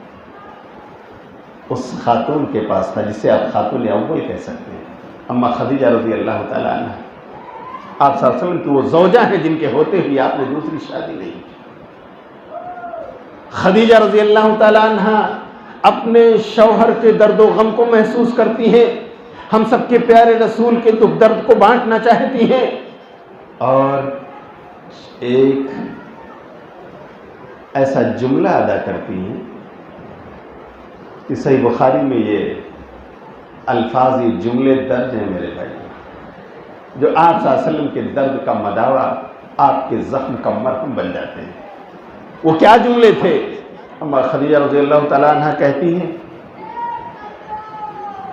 اس خاتون کے پاس تھا جسے آپ خاتون اول کہہ سکتے ہیں، اماں خدیجہ رضی اللہ تعالیٰ عنہ۔ آپ صلی اللہ علیہ وسلم کی وہ زوجہ ہیں جن کے ہوتے ہوئے آپ نے دوسری شادی نہیں کی۔ خدیجہ رضی اللہ تعالیٰ عنہ اپنے شوہر کے درد و غم کو محسوس کرتی ہیں، ہم سب کے پیارے رسول کے دکھ درد کو بانٹنا چاہتی ہیں، اور ایک ایسا جملہ ادا کرتی ہیں کہ صحیح بخاری میں یہ الفاظ، یہ جملے درج ہیں میرے بھائی، جو آپ صلی اللہ علیہ وسلم کے درد کا مداوا، آپ کے زخم کا مرہم بن جاتے ہیں۔ وہ کیا جملے تھے؟ اماں خدیجہ رضی اللہ تعالیٰ عنہ کہتی ہیں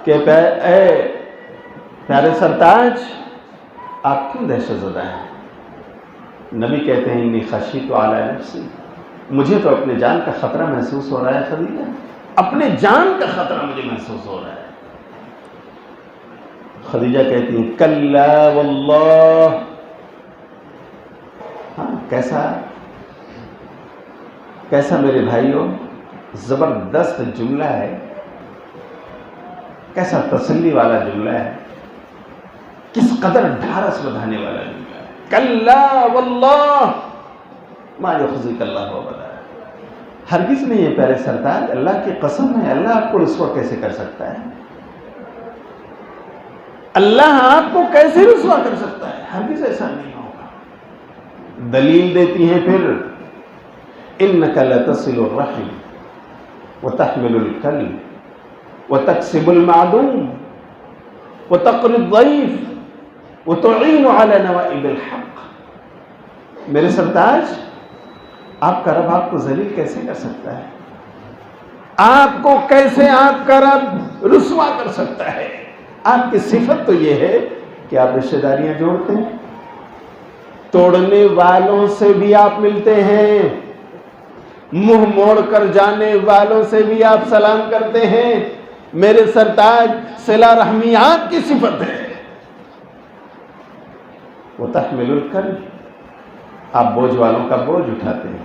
کہ اے پیارے سرتاج آپ کیوں دہشت زدہ ہیں؟ نبی کہتے ہیں انی خشیت علی نفسی، مجھے تو اپنے جان کا خطرہ محسوس ہو رہا ہے خدیجہ، اپنے جان کا خطرہ مجھے محسوس ہو رہا ہے۔ خدیجہ کہتی ہیں کلا واللہ، ہاں کیسا میرے بھائیوں زبردست جملہ ہے، کیسا تسلی والا جملہ ہے، کس قدر ڈھارس بندھانے والا جملہ ہے۔ کلا واللہ ما یخزیک اللہ ابدا، ہرگز نہیں ہے پیارے سرتاج، اللہ کی قسم ہے، اللہ آپ کو رسوا کیسے کر سکتا ہے؟ اللہ آپ کو کیسے رسوا کر سکتا ہے؟ ہرگز ایسا نہیں ہوگا۔ دلیل دیتی ہیں پھر انک لتصل الرحم وتحمل الکلب وتکسب المعدوم وتقری الضیف وتعین علی نوائب الحق۔ میرے سرتاج آپ کا رب آپ کو ذلیل کیسے کر سکتا ہے؟ آپ کو کیسے آپ کا رب رسوا کر سکتا ہے؟ آپ کی صفت تو یہ ہے کہ آپ رشتہ داریاں جوڑتے ہیں، توڑنے والوں سے بھی آپ ملتے ہیں، منہ موڑ کر جانے والوں سے بھی آپ سلام کرتے ہیں۔ میرے سرتاج صلہ رحمی آپ کی صفت ہے۔ وتحمل الکلب، آپ بوجھ والوں کا بوجھ اٹھاتے ہیں،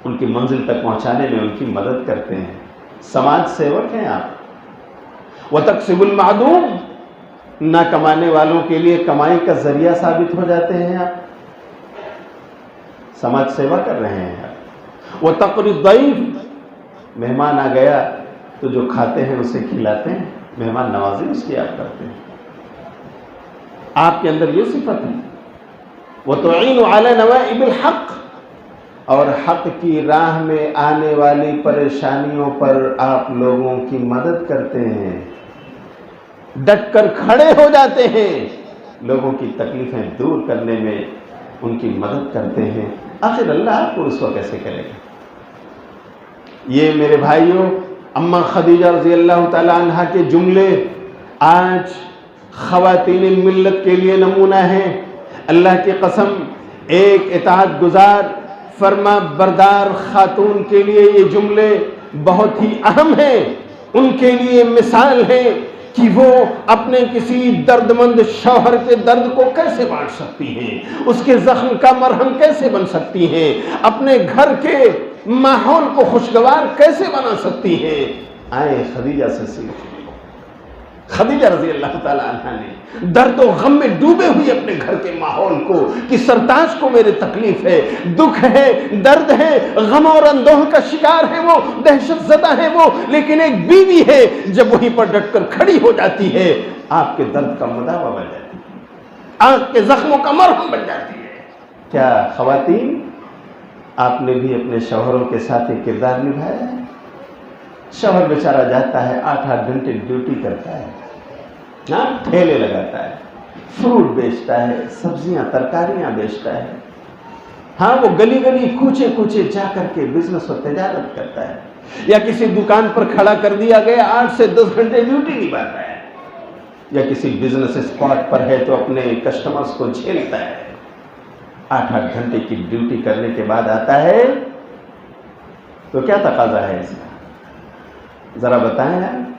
ان کی منزل تک پہنچانے میں ان کی مدد کرتے ہیں، سماج سیوک ہیں آپ۔ وتکسب المعدوم، نہ کمانے والوں کے لیے کمائی کا ذریعہ ثابت ہو جاتے ہیں آپ، سماج سیوا کر رہے ہیں آپ۔ وَتَقْرِي الضَّيْفَ، مہمان آ گیا تو جو کھاتے ہیں اسے کھلاتے ہیں، مہمان نوازی اس کی آپ کرتے ہیں، آپ کے اندر یہ صفت ہے۔ وَتُعِينُ عَلَى نَوَائِبِ الْحَقِّ، اور حق کی راہ میں آنے والی پریشانیوں پر آپ لوگوں کی مدد کرتے ہیں، ڈٹ کر کھڑے ہو جاتے ہیں، لوگوں کی تکلیفیں دور کرنے میں ان کی مدد کرتے ہیں۔ آخر اللہ آپ کو رسوا کیسے کرے گا؟ یہ میرے بھائیوں اماں خدیجہ رضی اللہ تعالی عنہ کے جملے آج خواتین ملت کے لیے نمونہ ہیں۔ اللہ کی قسم، ایک اطاعت گزار فرما بردار خاتون کے لیے یہ جملے بہت ہی اہم ہیں، ان کے لیے مثال ہیں کہ وہ اپنے کسی درد مند شوہر کے درد کو کیسے بانٹ سکتی ہیں، اس کے زخم کا مرہم کیسے بن سکتی ہیں، اپنے گھر کے ماحول کو خوشگوار کیسے بنا سکتی ہیں۔ آئیں خدیجہ سے سیکھیں۔ خدیجہ رضی اللہ تعالی عنہ نے درد و غم میں ڈوبے ہوئے اپنے گھر کے ماحول کو کہ سرتاج کو میرے تکلیف ہے، دکھ ہے، درد ہے، غم اور اندوہ کا شکار ہے، وہ دہشت زدہ ہے وہ، لیکن ایک بیوی ہے جب وہیں پر ڈٹ کر کھڑی ہو جاتی ہے، آپ کے درد کا مداوا بن جاتی ہے، آپ کے زخموں کا مرہم بن جاتی ہے۔ کیا خواتین آپ نے بھی اپنے شوہروں کے ساتھ یہ کردار نبھایا ہے؟ شوہر بیچارہ جاتا ہے 8-8 گھنٹے ڈیوٹی کرتا ہے، ٹھیلے لگاتا ہے، فروٹ بیچتا ہے، سبزیاں ترکاریاں بیچتا ہے، ہاں وہ گلی گلی کوچے کوچے جا کر کے بزنس و تجارت کرتا ہے، یا کسی دکان پر کھڑا کر دیا گیا 8 سے 10 گھنٹے ڈیوٹی نبھاتا ہے، یا کسی بزنس اسپاٹ پر ہے تو اپنے کسٹمرز کو جھیلتا ہے، 8-8 گھنٹے کی ڈیوٹی کرنے کے بعد آتا ہے تو کیا تقاضا ہے اس کا؟ ذرا بتائیں آپ۔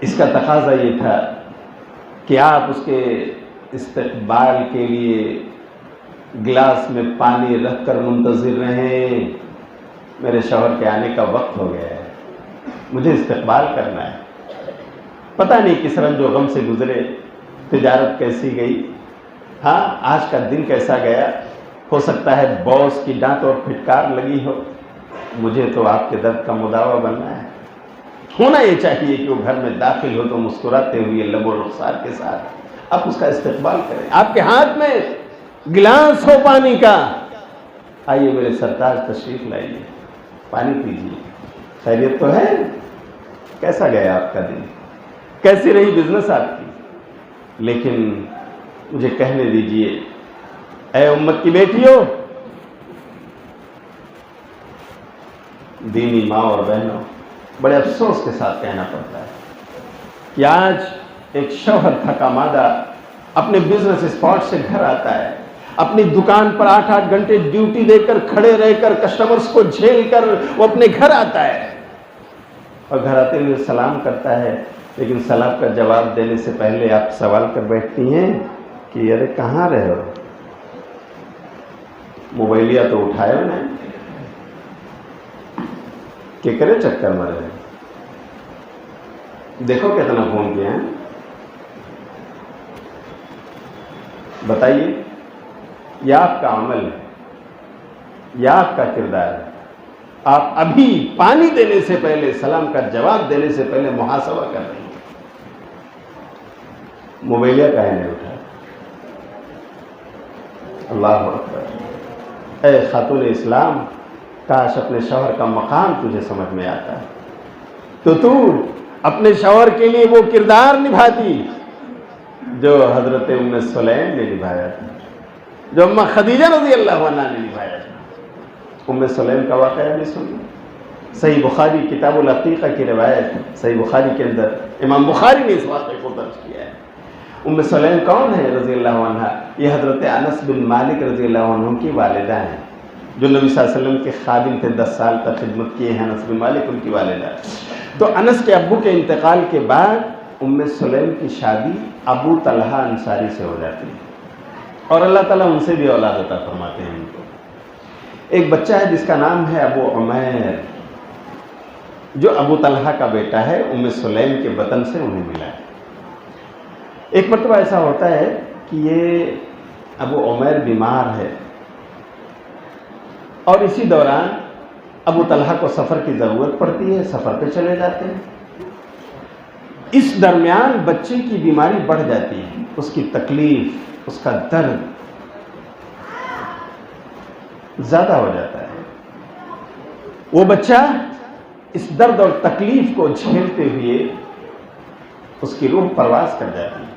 اس کا تقاضا یہ تھا کہ آپ اس کے استقبال کے لیے گلاس میں پانی رکھ کر منتظر رہیں، میرے شوہر کے آنے کا وقت ہو گیا ہے، مجھے استقبال کرنا ہے۔ پتہ نہیں کس رنج و غم سے گزرے، تجارت کیسی گئی، ہاں آج کا دن کیسا گیا، ہو سکتا ہے باس کی ڈانٹ اور پھٹکار لگی ہو، مجھے تو آپ کے درد کا مداوا بننا ہے۔ ہونا یہ چاہیے کہ وہ گھر میں داخل ہو تو مسکراتے ہوئے لب و رخسار کے ساتھ آپ اس کا استقبال کریں، آپ کے ہاتھ میں گلاس ہو پانی کا، آئیے میرے سرتاج تشریف لائیے، پانی پیجیے، خیریت تو ہے؟ کیسا گیا آپ کا دن، کیسی رہی بزنس آپ کی؟ لیکن مجھے کہنے دیجئے اے امت کی بیٹیوں، دینی ماں اور بہنوں، بڑے افسوس کے ساتھ کہنا پڑتا ہے کہ آج ایک شوہر تھکا مادہ اپنے بزنس اسپاٹ سے گھر آتا ہے، اپنی دکان پر 8-8 گھنٹے ڈیوٹی دے کر کھڑے رہ کر کسٹمرز کو جھیل کر وہ اپنے گھر آتا ہے، اور گھر آتے ہوئے سلام کرتا ہے، لیکن سلام کا جواب دینے سے پہلے آپ سوال کر بیٹھتی ہیں کہ ارے کہاں رہے ہو، موبائلیا تو اٹھائے ہو نہیں کہ کرے چکر مرے، دیکھو کتنا فون کیا ہے، بتائیے یہ آپ کا عمل ہے، یہ آپ کا کردار ہے، آپ ابھی پانی دینے سے پہلے، سلام کا جواب دینے سے پہلے محاسبہ کر رہے ہیں، موبائلیا کہے نہیں اٹھا۔ اللہ اکبر، اے خاتون اسلام، کاش اپنے شوہر کا مقام تجھے سمجھ میں آتا ہے تو اپنے شوہر کے لیے وہ کردار نبھاتی جو حضرت ام سلیم نے نبھایا تھا، جو اماں خدیجہ رضی اللہ عنہ نے نبھایا تھا۔ ام سلیم کا واقعہ بھی سنیے، صحیح بخاری کتاب العقیقہ کی روایت، صحیح بخاری کے اندر امام بخاری نے اس واقعے کو درج کیا ہے۔ ام سلیم کون ہے رضی اللہ عنہ؟ یہ حضرت انس بن مالک رضی اللہ عنہ کی والدہ ہیں، جو نبی صلی اللہ علیہ وسلم کے خادم تھے، 10 سال تک خدمت کیے ہیں انس بن مالک، ان کی والدہ۔ تو انس کے ابو کے انتقال کے بعد ام سلیم کی شادی ابو طلحہ انصاری سے ہو جاتی ہے، اور اللہ تعالیٰ ان سے بھی اولاد عطا فرماتے ہیں ان کو۔ ایک بچہ ہے جس کا نام ہے ابو عمیر، جو ابو طلحہ کا بیٹا ہے، ام سلیم کے بطن سے انہیں ملا ہے۔ ایک مرتبہ ایسا ہوتا ہے کہ یہ ابو عمیر بیمار ہے اور اسی دوران ابو طلحہ کو سفر کی ضرورت پڑتی ہے، سفر پہ چلے جاتے ہیں۔ اس درمیان بچے کی بیماری بڑھ جاتی ہے، اس کی تکلیف، اس کا درد زیادہ ہو جاتا ہے۔ وہ بچہ اس درد اور تکلیف کو جھیلتے ہوئے اس کی روح پرواز کر جاتی ہے۔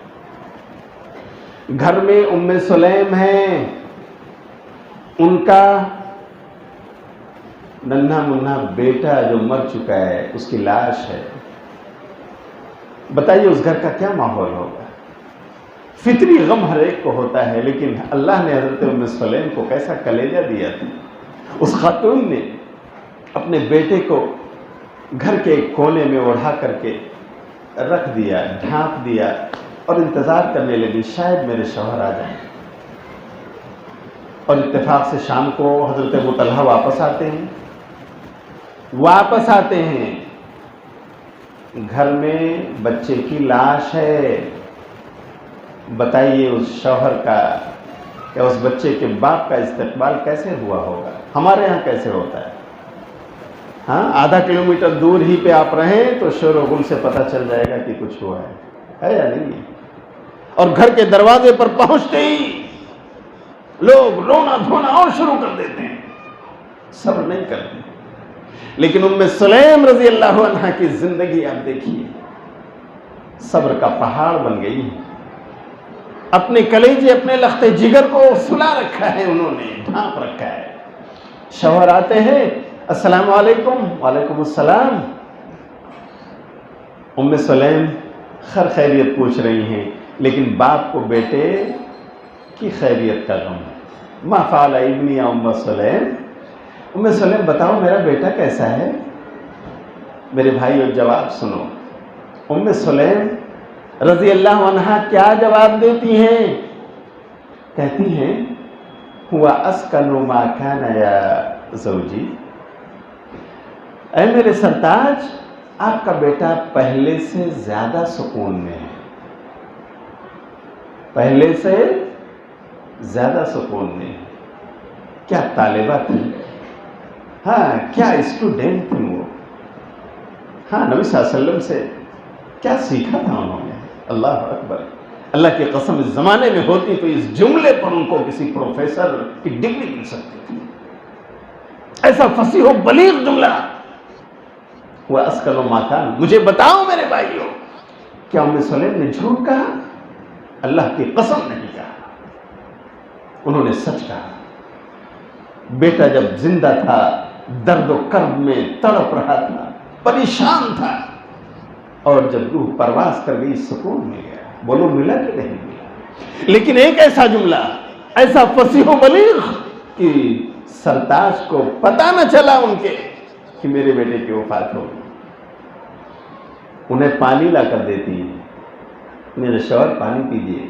گھر میں ام سلیم ہیں، ان کا ننھا منھا بیٹا جو مر چکا ہے، اس کی لاش ہے۔ بتائیے اس گھر کا کیا ماحول ہوگا؟ فطری غم ہر ایک کو ہوتا ہے، لیکن اللہ نے حضرت ام سلیم کو کیسا کلیجہ دیا تھا۔ اس خاتون نے اپنے بیٹے کو گھر کے ایک کونے میں اڑھا کر کے رکھ دیا، ڈھانپ دیا اور انتظار کرنے لگی شاید میرے شوہر آ جائیں۔ اور اتفاق سے شام کو حضرت ابو طلحہ واپس آتے ہیں۔ گھر میں بچے کی لاش ہے۔ بتائیے اس شوہر کا یا اس بچے کے باپ کا استقبال کیسے ہوا ہوگا؟ ہمارے یہاں کیسے ہوتا ہے؟ ہاں، آدھا کلومیٹر دور ہی پہ آپ رہیں تو شور و غل سے پتہ چل جائے گا کہ کچھ ہوا ہے یا نہیں؟ اور گھر کے دروازے پر پہنچتے ہی لوگ رونا دھونا اور شروع کر دیتے ہیں، صبر نہیں کرتے۔ لیکن ام سلیم رضی اللہ عنہا کی زندگی آپ دیکھیے، صبر کا پہاڑ بن گئی ہے۔ اپنے کلیجے، اپنے لخت جگر کو سلا رکھا ہے، انہوں نے ڈھانپ رکھا ہے۔ شوہر آتے ہیں، السلام علیکم، وعلیکم السلام۔ ام سلیم خیر خیریت پوچھ رہی ہیں، لیکن باپ کو بیٹے کی خیریت کا غم ہے۔ ما فعل ابنی یا ام سلیم؟ ام سلیم بتاؤ میرا بیٹا کیسا ہے؟ میرے بھائیو جواب سنو۔ ام سلیم رضی اللہ عنہا کیا جواب دیتی ہیں؟ کہتی ہیں ہوا اسکن ما کان یا زوجی، اے میرے سرتاج، آپ کا بیٹا پہلے سے زیادہ سکون میں ہے، پہلے سے زیادہ سکون میں ہے۔ کیا طالبہ تھی، ہاں کیا اسٹوڈنٹ تھی وہ، ہاں نبی صلی اللہ علیہ وسلم سے کیا سیکھا تھا انہوں نے۔ اللہ اکبر، اللہ کی قسم اس زمانے میں ہوتی تو اس جملے پر ان کو کسی پروفیسر کی ڈگری مل سکتی تھی۔ ایسا فصیح و بلیغ جملہ، وہ اسکن ما کان۔ مجھے بتاؤ میرے بھائیوں، کیا ام سلیم نے جھوٹ کہا؟ اللہ کی قسم نہیں کہا، انہوں نے سچ کہا۔ بیٹا جب زندہ تھا درد و کرب میں تڑپ رہا تھا، پریشان تھا، اور جب روح پرواز کر گئی سکون مل گیا۔ بولو ملا کہ نہیں ملا؟ لیکن ایک ایسا جملہ، ایسا فصیح و بلیغ کہ سرتاج کو پتہ نہ چلا ان کے کہ میرے بیٹے کی وفات ہو گئی۔ انہیں پانی لا کر دیتی ہے، میرے شوہر پانی پیجیے۔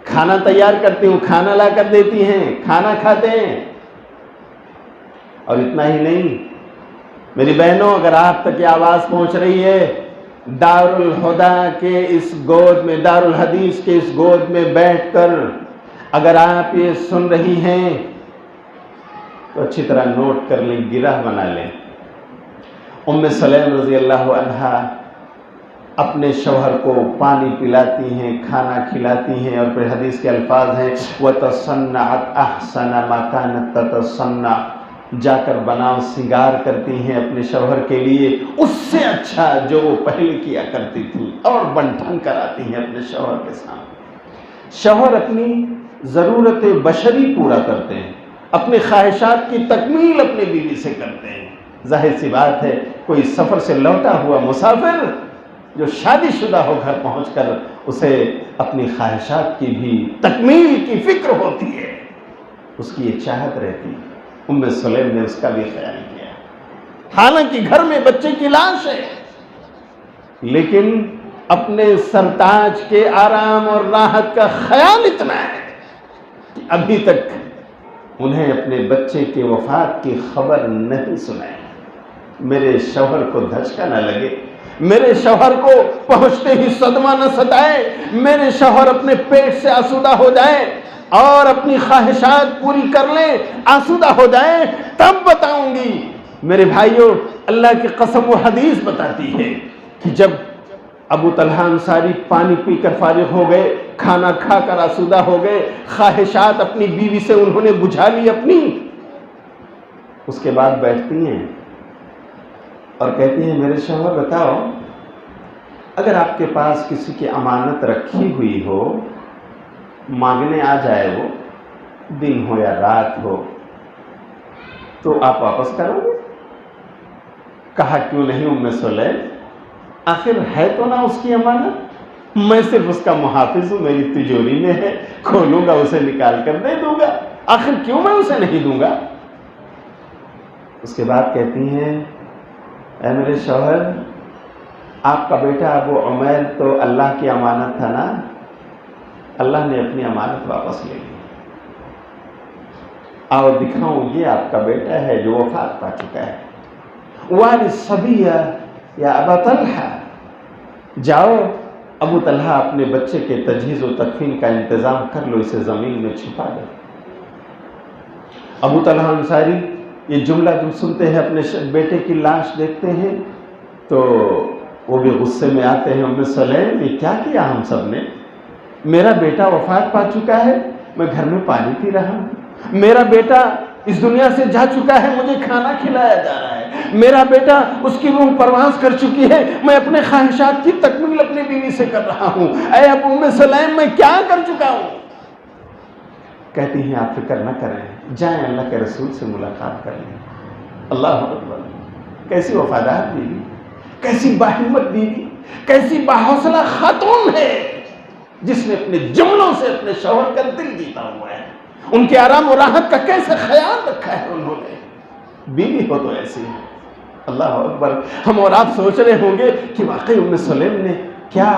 کھانا تیار کرتی ہوں، کھانا لا کر دیتی ہیں، کھانا کھاتے ہیں۔ اور اتنا ہی نہیں میری بہنوں، اگر آپ تک یہ آواز پہنچ رہی ہے، دارالہدیٰ کے اس گود میں، دارالحدیث کے اس گود میں بیٹھ کر اگر آپ یہ سن رہی ہیں تو اچھی طرح نوٹ کر لیں، گرہ بنا لیں۔ ام سلیم رضی اللہ عنہا اپنے شوہر کو پانی پلاتی ہیں، کھانا کھلاتی ہیں، اور پھر حدیث کے الفاظ ہیں وَتَصَنَّعَتْ أَحْسَنَ مَا كَانَتْ تَتَصَنَّعُ، جا کر بناؤ سنگار کرتی ہیں اپنے شوہر کے لیے اس سے اچھا جو وہ پہلے کیا کرتی تھی، اور بن ٹھن کر آتی ہیں اپنے شوہر کے سامنے۔ شوہر اپنی ضرورت بشری پورا کرتے ہیں، اپنی خواہشات کی تکمیل اپنی بیوی سے کرتے ہیں۔ ظاہر سی بات ہے کوئی سفر سے لوٹا ہوا مسافر جو شادی شدہ ہو گھر پہنچ کر اسے اپنی خواہشات کی بھی تکمیل کی فکر ہوتی ہے، اس کی یہ چاہت رہتی ہے۔ ام سلیم نے اس کا بھی خیال کیا، حالانکہ گھر میں بچے کی لاش ہے، لیکن اپنے سرتاج کے آرام اور راحت کا خیال اتنا ہے کہ ابھی تک انہیں اپنے بچے کی وفات کی خبر نہیں سنائی۔ میرے شوہر کو دھچکا نہ لگے، میرے شوہر کو پہنچتے ہی صدمہ نہ ستائے، میرے شوہر اپنے پیٹ سے آسودہ ہو جائیں اور اپنی خواہشات پوری کر لیں، آسودہ ہو جائیں، تب بتاؤں گی۔ میرے بھائیوں، اللہ کی قسم، وہ حدیث بتاتی ہے کہ جب ابو طلحہ انصاری پانی پی کر فارغ ہو گئے، کھانا کھا کر آسودہ ہو گئے، خواہشات اپنی بیوی سے انہوں نے بجھا لی اپنی، اس کے بعد بیٹھتی ہیں اور کہتی ہیں، میرے شوہر بتاؤ، اگر آپ کے پاس کسی کی امانت رکھی ہوئی ہو، مانگنے آ جائے، وہ دن ہو یا رات ہو، تو آپ واپس کرو گے؟ کہا کیوں نہیں ام سلیم، آخر ہے تو نہ اس کی امانت، میں صرف اس کا محافظ ہوں، میری تجوری میں ہے، کھولوں گا اسے نکال کر دے دوں گا، آخر کیوں میں اسے نہیں دوں گا؟ اس کے بعد کہتی ہیں، اے میرے شوہر، آپ کا بیٹا ابو عمیر تو اللہ کی امانت تھا نا، اللہ نے اپنی امانت واپس لے لی، آؤ دکھاؤں یہ آپ کا بیٹا ہے جو وفات پا چکا ہے، وارث صبیہ یا ابا طلحہ، جاؤ ابو طلحہ اپنے بچے کے تجہیز و تکفین کا انتظام کر لو، اسے زمین میں چھپا دو۔ ابو طلحہ انصاری یہ جملہ جب سنتے ہیں، اپنے بیٹے کی لاش دیکھتے ہیں تو وہ بھی غصے میں آتے ہیں، ام سلیم یہ کیا کیا ہم سب نے؟ میرا بیٹا وفات پا چکا ہے، میں گھر میں پانی پی رہا ہوں، میرا بیٹا اس دنیا سے جا چکا ہے، مجھے کھانا کھلایا جا رہا ہے، میرا بیٹا اس کی روح پرواز کر چکی ہے، میں اپنے خواہشات کی تکمیل اپنی بیوی سے کر رہا ہوں، اے ابو ام سلیم میں کیا کر چکا ہوں؟ کہتی ہیں آپ فکر نہ کریں، جائیں اللہ کے رسول سے ملاقات کر لیں۔ اللہ اکبر، کیسی وفادار بیوی، کیسی باہمت بیوی، کیسی باحوصلہ خاتون ہے جس نے اپنے جملوں سے اپنے شوہر کا دل جیتا ہوا ہے، ان کے آرام و راحت کا کیسے خیال رکھا ہے انہوں نے۔ بیوی ہو تو ایسی ہے، اللہ اکبر۔ ہم اور آپ سوچ رہے ہوں گے کہ واقعی ام سلیم نے کیا،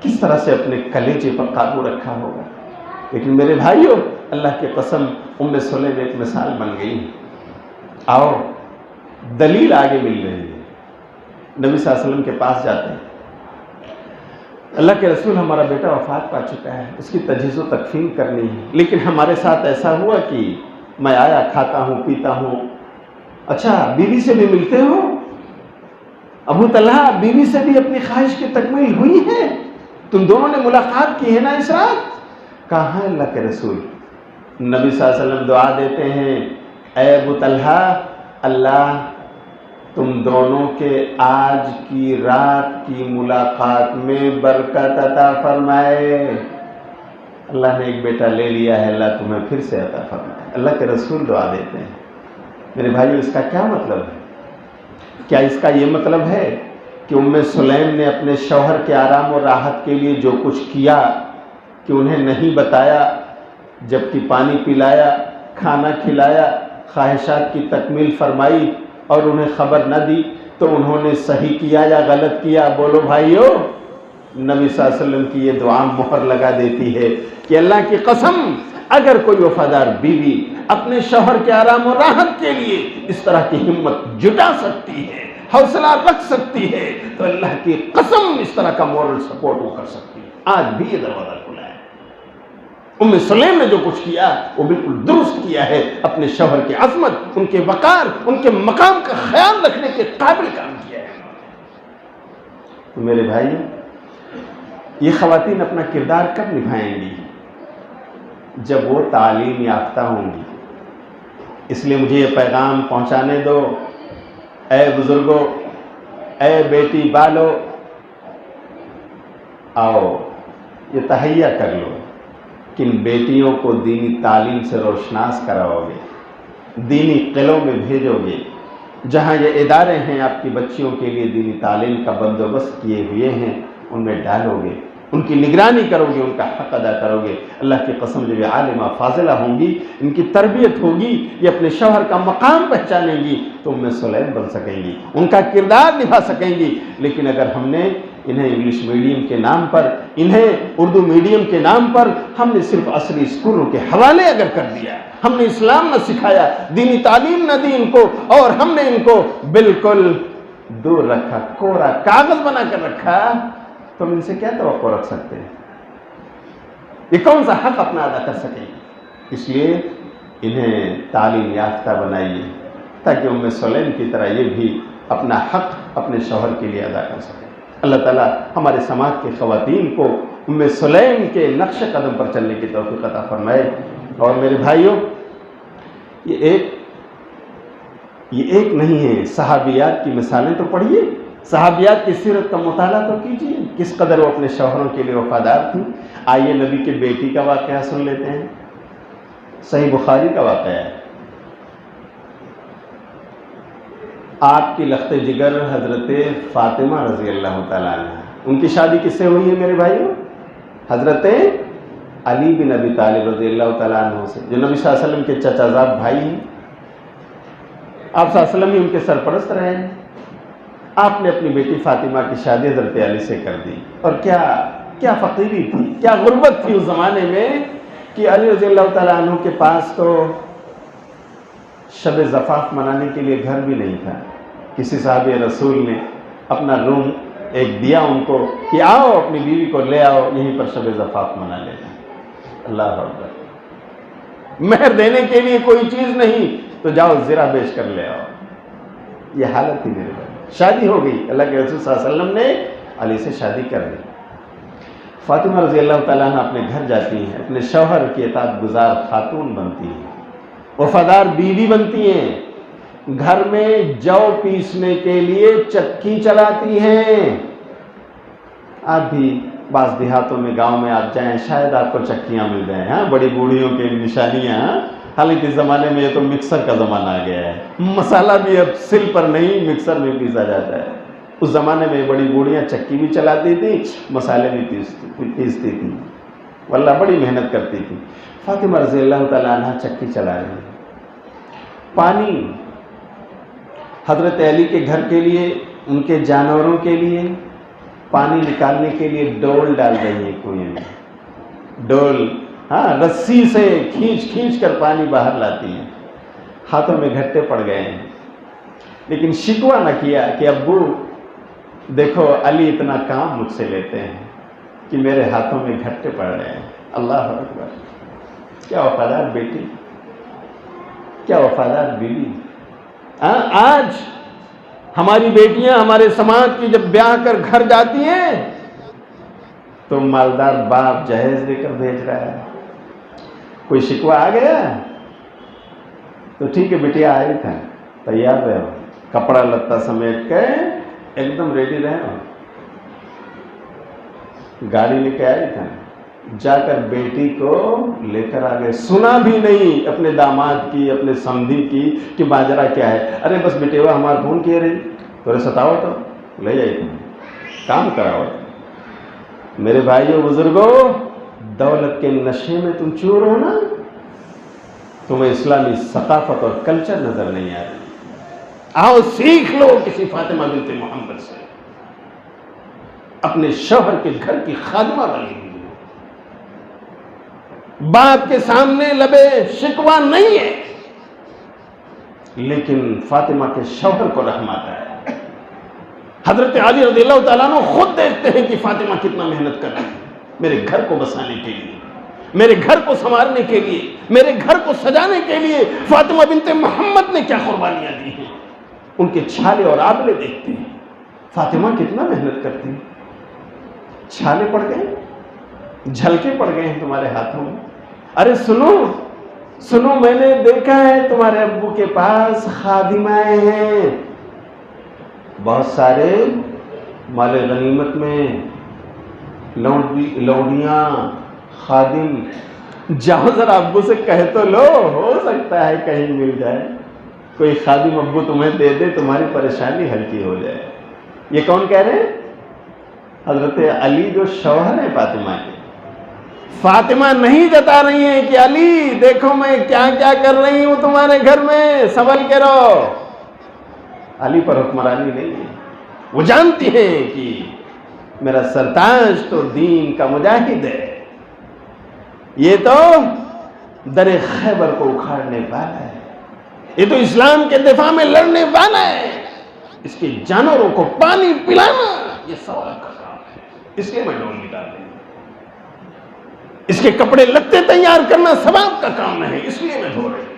کس طرح سے اپنے کلیجے پر قابو رکھا ہوگا، لیکن میرے بھائیوں، اللہ کی قسم، ام سلیم ایک مثال بن گئی۔ آؤ دلیل آگے مل رہی ہے، نبی صلی اللہ علیہ وسلم کے پاس جاتے ہیں، اللہ کے رسول ہمارا بیٹا وفات پا چکا ہے، اس کی تجہیز و تکفین کرنی ہے، لیکن ہمارے ساتھ ایسا ہوا کہ میں آیا، کھاتا ہوں پیتا ہوں۔ اچھا بیوی سے بھی ملتے ہو؟ ابو طلحہ بیوی سے بھی اپنی خواہش کی تکمیل ہوئی ہے؟ تم دونوں نے ملاقات کی ہے نا اس رات؟ کہاں ہے اللہ کے رسول؟ نبی صلی اللہ علیہ وسلم دعا دیتے ہیں، اے ابو طلحہ، اللہ تم دونوں کے آج کی رات کی ملاقات میں برکت عطا فرمائے۔ اللہ نے ایک بیٹا لے لیا ہے، اللہ تمہیں پھر سے عطا فرمائے۔ اللہ کے رسول دعا دیتے ہیں۔ میرے بھائیو، اس کا کیا مطلب ہے؟ کیا اس کا یہ مطلب ہے کہ ام سلیم نے اپنے شوہر کے آرام و راحت کے لیے جو کچھ کیا کہ انہیں نہیں بتایا، جبکہ پانی پلایا، کھانا کھلایا، خواہشات کی تکمیل فرمائی اور انہیں خبر نہ دی، تو انہوں نے صحیح کیا یا غلط کیا؟ بولو بھائیو۔ نبی صلی اللہ علیہ وسلم کی یہ دعا مہر لگا دیتی ہے کہ اللہ کی قسم، اگر کوئی وفادار بیوی اپنے شوہر کے آرام و راحت کے لیے اس طرح کی ہمت جٹا سکتی ہے، حوصلہ رکھ سکتی ہے، تو اللہ کی قسم اس طرح کا مورل سپورٹ وہ کر سکتی ہے۔ آج بھی یہ دروازہ کھلا ہے۔ ام سلیم نے جو کچھ کیا وہ بالکل درست کیا ہے، اپنے شوہر کی عظمت، ان کے وقار، ان کے مقام کا خیال رکھنے کے قابل کام کیا ہے۔ تو میرے بھائی، یہ خواتین اپنا کردار کب نبھائیں گی؟ جب وہ تعلیم یافتہ ہوں گی۔ اس لیے مجھے یہ پیغام پہنچانے دو، اے بزرگوں، اے بیٹی بالو، آؤ یہ تہیہ کر لو کہ ان بیٹیوں کو دینی تعلیم سے روشناس کراؤ گے، دینی قلعوں میں بھیجو گے، جہاں یہ ادارے ہیں آپ کی بچیوں کے لیے دینی تعلیم کا بندوبست کیے ہوئے ہیں، ان میں ڈالو گے، ان کی نگرانی کرو گے، ان کا حق ادا کرو گے۔ اللہ کی قسم، جب یہ عالمہ فاضلہ ہوں گی، ان کی تربیت ہوگی، یہ اپنے شوہر کا مقام پہچانیں گی، تو ام سلیم بن سکیں گی، ان کا کردار نبھا سکیں گی۔ لیکن اگر ہم نے انہیں انگلش میڈیم کے نام پر، انہیں اردو میڈیم کے نام پر، ہم نے صرف عصری اسکولوں کے حوالے اگر کر دیا، ہم نے اسلام نہ سکھایا، دینی تعلیم نہ دی ان کو، اور ہم نے ان کو بالکل دور رکھا، کوڑا کاغذ بنا کر رکھا، تو ہم ان سے کیا توقع رکھ سکتے ہیں؟ یہ کون سا حق اپنا ادا کر سکیں گے؟ اس لیے انہیں تعلیم یافتہ بنائیے تاکہ ام سلیم کی طرح یہ بھی اپنا حق اپنے شوہر کے لیے ادا کر سکیں۔ اللہ تعالیٰ ہمارے سماج کی خواتین کو ام سلیم کے نقش قدم پر چلنے کی توفیق عطا فرمائے۔ اور میرے بھائیوں، یہ ایک نہیں ہے، صحابیات کی مثالیں تو پڑھیے، صحابیات کی سیرت کا مطالعہ تو کیجیے، کس قدر وہ اپنے شوہروں کے لیے وفادار تھیں۔ آئیے نبی کے بیٹی کا واقعہ سن لیتے ہیں، صحیح بخاری کا واقعہ ہے۔ آپ کی لخت جگر حضرت فاطمہ رضی اللہ تعالیٰ عنہ، ان کی شادی کس سے ہوئی ہے میرے بھائیوں؟ حضرت علی بن ابی طالب رضی اللہ تعالیٰ عنہ سے، جو نبی صلی اللہ علیہ وسلم کے چچا زاد بھائی ہیں۔ آپ صلی اللہ علیہ وسلم ہی ان کے سرپرست رہے ہیں۔ آپ نے اپنی بیٹی فاطمہ کی شادی حضرت علی سے کر دی، اور کیا فقیری تھی، کیا غربت تھی اس زمانے میں کہ علی رضی اللہ تعالیٰ عنہ کے پاس تو شب زفاف منانے کے لیے گھر بھی نہیں تھا۔ کسی صحابی رسول نے اپنا روم ایک دیا ان کو کہ آؤ اپنی بیوی کو لے آؤ، یہیں پر شب زفاف منا لینا۔ اللہ اکبر، مہر دینے کے لیے کوئی چیز نہیں تو جاؤ زرہ بیچ کر لے آؤ۔ یہ حالت تھی میرے بھائی۔ شادی ہو گئی، اللہ کے رسول صلی اللہ علیہ وسلم نے علی سے شادی کر لی۔ فاطمہ رضی اللہ تعالیٰ عنہ اپنے گھر جاتی ہیں، اپنے شوہر کی اطاعت گزار خاتون بنتی ہیں، وفادار بیوی بنتی ہیں، گھر میں جو پیسنے کے لیے چکی چلاتی ہیں۔ آپ بھی بعض دیہاتوں میں، گاؤں میں آپ جائیں، شاید آپ کو چکیاں مل جائیں، ہاں، بڑی بوڑھیوں کے نشانیاں۔ حالانکہ اس زمانے میں یہ تو مکسر کا زمانہ آ گیا ہے، مسالہ بھی اب سل پر نہیں مکسر میں پیسا جاتا ہے۔ اس زمانے میں بڑی بوڑھیاں چکی بھی چلاتی تھیں، مسالے بھی پیستی تھیں، واللہ بڑی محنت کرتی تھی۔ فاطمہ رضی اللہ تعالیٰ عنہ چکی چلا رہی ہیں۔ پانی حضرت علی کے گھر کے لیے، ان کے جانوروں کے لیے پانی نکالنے کے لیے ڈول ڈال رہی ہیں کنویں میں، ڈول، ہاں، رسی سے کھینچ کر پانی باہر لاتی ہیں۔ ہاتھوں میں گھٹے پڑ گئے ہیں، لیکن شکوہ نہ کیا کہ ابو دیکھو علی اتنا کام مجھ سے لیتے ہیں کہ میرے ہاتھوں میں گھٹے پڑ رہے ہیں۔ اللہ اکبر، کیا وفادار بیٹی، کیا وفادار بیوی۔ آج ہماری بیٹیاں ہمارے سماج کی جب بیاہ کر گھر جاتی ہیں تو مالدار باپ جہیز دے کر بھیج رہا ہے۔ کوئی شکوہ آ گیا تو ٹھیک ہے بیٹیا، آئے تھے، تیار رہو، کپڑا لتا سمیٹ کے ایک دم ریڈی رہو، گاڑی لے کے آئے تھے، جا کر بیٹی کو لے کر آ گئے، سنا بھی نہیں اپنے داماد کی، اپنے سمدھی کی کہ ماجرا کیا ہے۔ ارے بس بیٹے وہ ہمارا فون کیے رہی، تھوڑے ستاؤ تو لے جائے تم، کام کراؤ۔ میرے بھائیوں بزرگوں، دولت کے نشے میں تم چور ہو نا، تمہیں اسلامی ثقافت اور کلچر نظر نہیں آ رہی۔ آؤ سیکھ لو کسی فاطمہ بنت محمد سے، اپنے شوہر کے گھر کی خادمہ بنی ہوئی، باپ کے سامنے لبے شکوہ نہیں ہے، لیکن فاطمہ کے شوہر کو رحم آتا ہے۔ حضرت علی رضی اللہ تعالیٰ عنہ خود دیکھتے ہیں کہ فاطمہ کتنا محنت کر رہی ہے میرے گھر کو بسانے کے لیے، میرے گھر کو سنوارنے کے لیے، میرے گھر کو سجانے کے لیے فاطمہ بنت محمد نے کیا قربانیاں دی ہیں۔ ان کے چھالے اور آبلے دیکھتے ہیں، فاطمہ کتنا محنت کرتی ہے۔ چھالے پڑ گئے، جھلکے پڑ گئے ہیں تمہارے ہاتھوں میں۔ ارے سنو، میں نے دیکھا ہے تمہارے ابو کے پاس خادمائیں ہیں، بہت سارے مال غنیمت میں لوڈیاں، خادم، جاؤ ذرا ابو سے کہہ تو لو، ہو سکتا ہے کہیں مل جائے، کوئی خادم ابو تمہیں دے دے، تمہاری پریشانی ہلکی ہو جائے۔ یہ کون کہہ رہے ہیں؟ حضرت علی جو شوہر ہیں فاطمہ کے۔ فاطمہ نہیں جتا رہی ہیں کہ علی دیکھو میں کیا کیا کر رہی ہوں تمہارے گھر میں، سنبھل کے رہو۔ علی پر حکمرانی نہیں ہے، وہ جانتی ہیں کہ میرا سرتاج تو دین کا مجاہد ہے، یہ تو در خیبر کو اکھاڑنے والا ہے، یہ تو اسلام کے دفاع میں لڑنے والا ہے۔ اس کے جانوروں کو پانی پلانا یہ ثواب کا کام ہے، اس لیے میں ڈول نکال دیں۔ اس کے کپڑے لتے تیار کرنا ثواب کا کام نہیں، اس لیے میں دھو رہی ہوں۔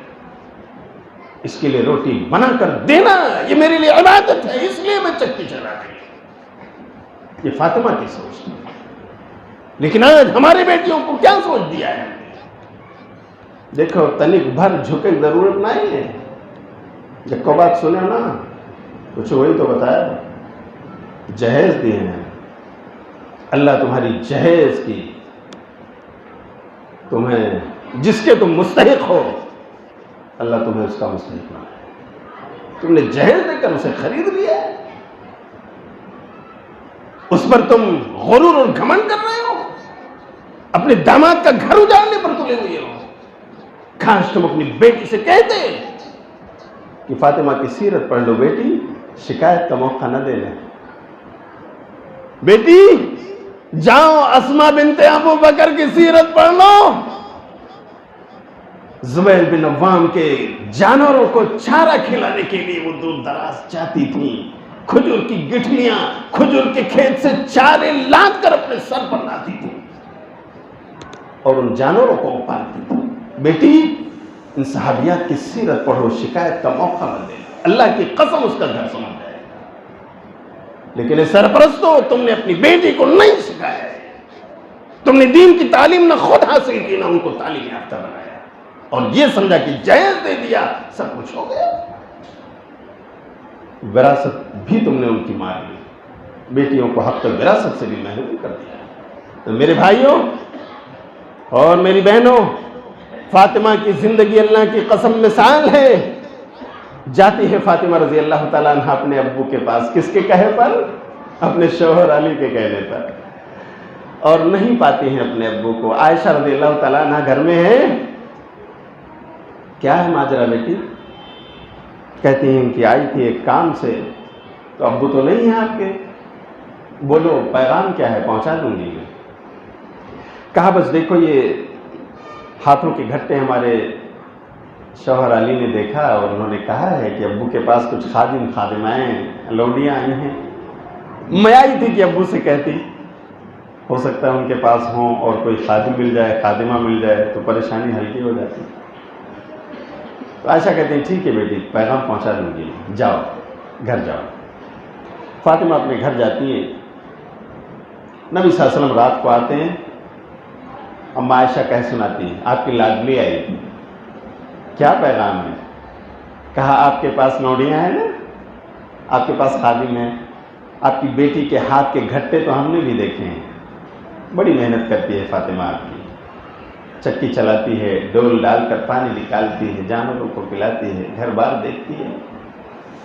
اس کے لیے روٹی بنا کر دینا یہ میرے لیے عبادت ہے، اس لیے میں چکی چلا رہی ہوں۔ یہ فاطمہ کی سوچ تھی، لیکن آج ہماری بیٹیوں کو کیا سوچ دیا ہے؟ دیکھو تنک بھر جھکے ضرورت نہیں ہے، جب کو بات سنے نا کچھ وہی تو بتایا، جہیز دیے ہیں اللہ تمہاری جہیز کی، تمہیں جس کے تم مستحق ہو اللہ تمہیں اس کا مستحق بنائے۔ تم نے جہیز دے کر اسے خرید لیا ہے، اس پر تم غرور اور گھمنڈ کر رہے ہو، اپنے داماد کا گھر اجاڑنے پر تلے ہوئے ہو۔ کاش تم اپنی بیٹی سے کہتے کہ فاطمہ کی سیرت پڑھ لو بیٹی، شکایت کا موقع نہ دے لیں۔ بیٹی جاؤ اسماء بنت ابو بکر کی سیرت پڑھ لو، زبیر بن عوام کے جانوروں کو چارہ کھلانے کے لیے وہ دور دراز جاتی تھی، کھجور کی گٹھلیاں کھجور کے کھیت سے چارے لاد کر اپنے سر پر لاتی تھی اور ان جانوروں کو پالتی تھی۔ بیٹی ان صحابیات کی سیرت پڑھو، شکایت کا موقع نہ دے، اللہ کی قسم اس کا گھر سمجھ جائے۔ لیکن سرپرستو تم نے اپنی بیٹی کو نہیں سکھایا، تم نے دین کی تعلیم نہ خود حاصل کی نہ ان کو تعلیم یافتہ بنایا، اور یہ سمجھا کہ جہیز دے دیا سب کچھ ہو گیا۔ وراثت بھی تم نے ان کی مار لی، بیٹیوں کو حق وراثت سے بھی محروم کر دیا۔ تو میرے بھائیوں اور میری بہنوں، فاطمہ کی زندگی اللہ کی قسم مثال ہے۔ جاتی ہے فاطمہ رضی اللہ تعالیٰ عنہ اپنے ابو کے پاس، کس کے کہے پر؟ اپنے شوہر علی کے کہنے پر، اور نہیں پاتی ہیں اپنے ابو کو۔ عائشہ رضی اللہ تعالیٰ عنہ گھر میں ہے، کیا ہے ماجرا بیٹی؟ کہتی ہیں کہ آئی تھی ایک کام سے، تو ابو تو نہیں ہیں آپ کے، بولو پیغام کیا ہے پہنچا دوں گی میں۔ کہا بس دیکھو یہ ہاتھوں کے گھٹے ہمارے شوہر علی نے دیکھا اور انہوں نے کہا ہے کہ ابو کے پاس کچھ خادم خادمائیں لونڈیاں آئی ہیں، میں آئی تھی کہ ابو سے کہتی، ہو سکتا ہے ان کے پاس ہوں اور کوئی خادم مل جائے، خادمہ مل جائے تو پریشانی ہلکی ہو جاتی۔ تو عائشہ کہتے ہیں ٹھیک ہے بیٹی پیغام پہنچا دوں گی، جاؤ گھر جاؤ۔ فاطمہ اپنے گھر جاتی ہیں، نبی صلی اللہ علیہ وسلم رات کو آتے ہیں، اما عائشہ کہہ سناتی ہیں آپ کی لاڈلی آئی، کیا پیغام ہے؟ کہا آپ کے پاس لونڈیاں ہیں نا، آپ کے پاس خادم ہیں، آپ کی بیٹی کے ہاتھ کے گھٹے تو ہم نے بھی دیکھے ہیں، بڑی محنت کرتی ہے فاطمہ آپ کی، چکی چلاتی ہے، ڈول ڈال کر پانی نکالتی ہے، جانوروں کو پلاتی ہے، گھر بار دیکھتی ہے۔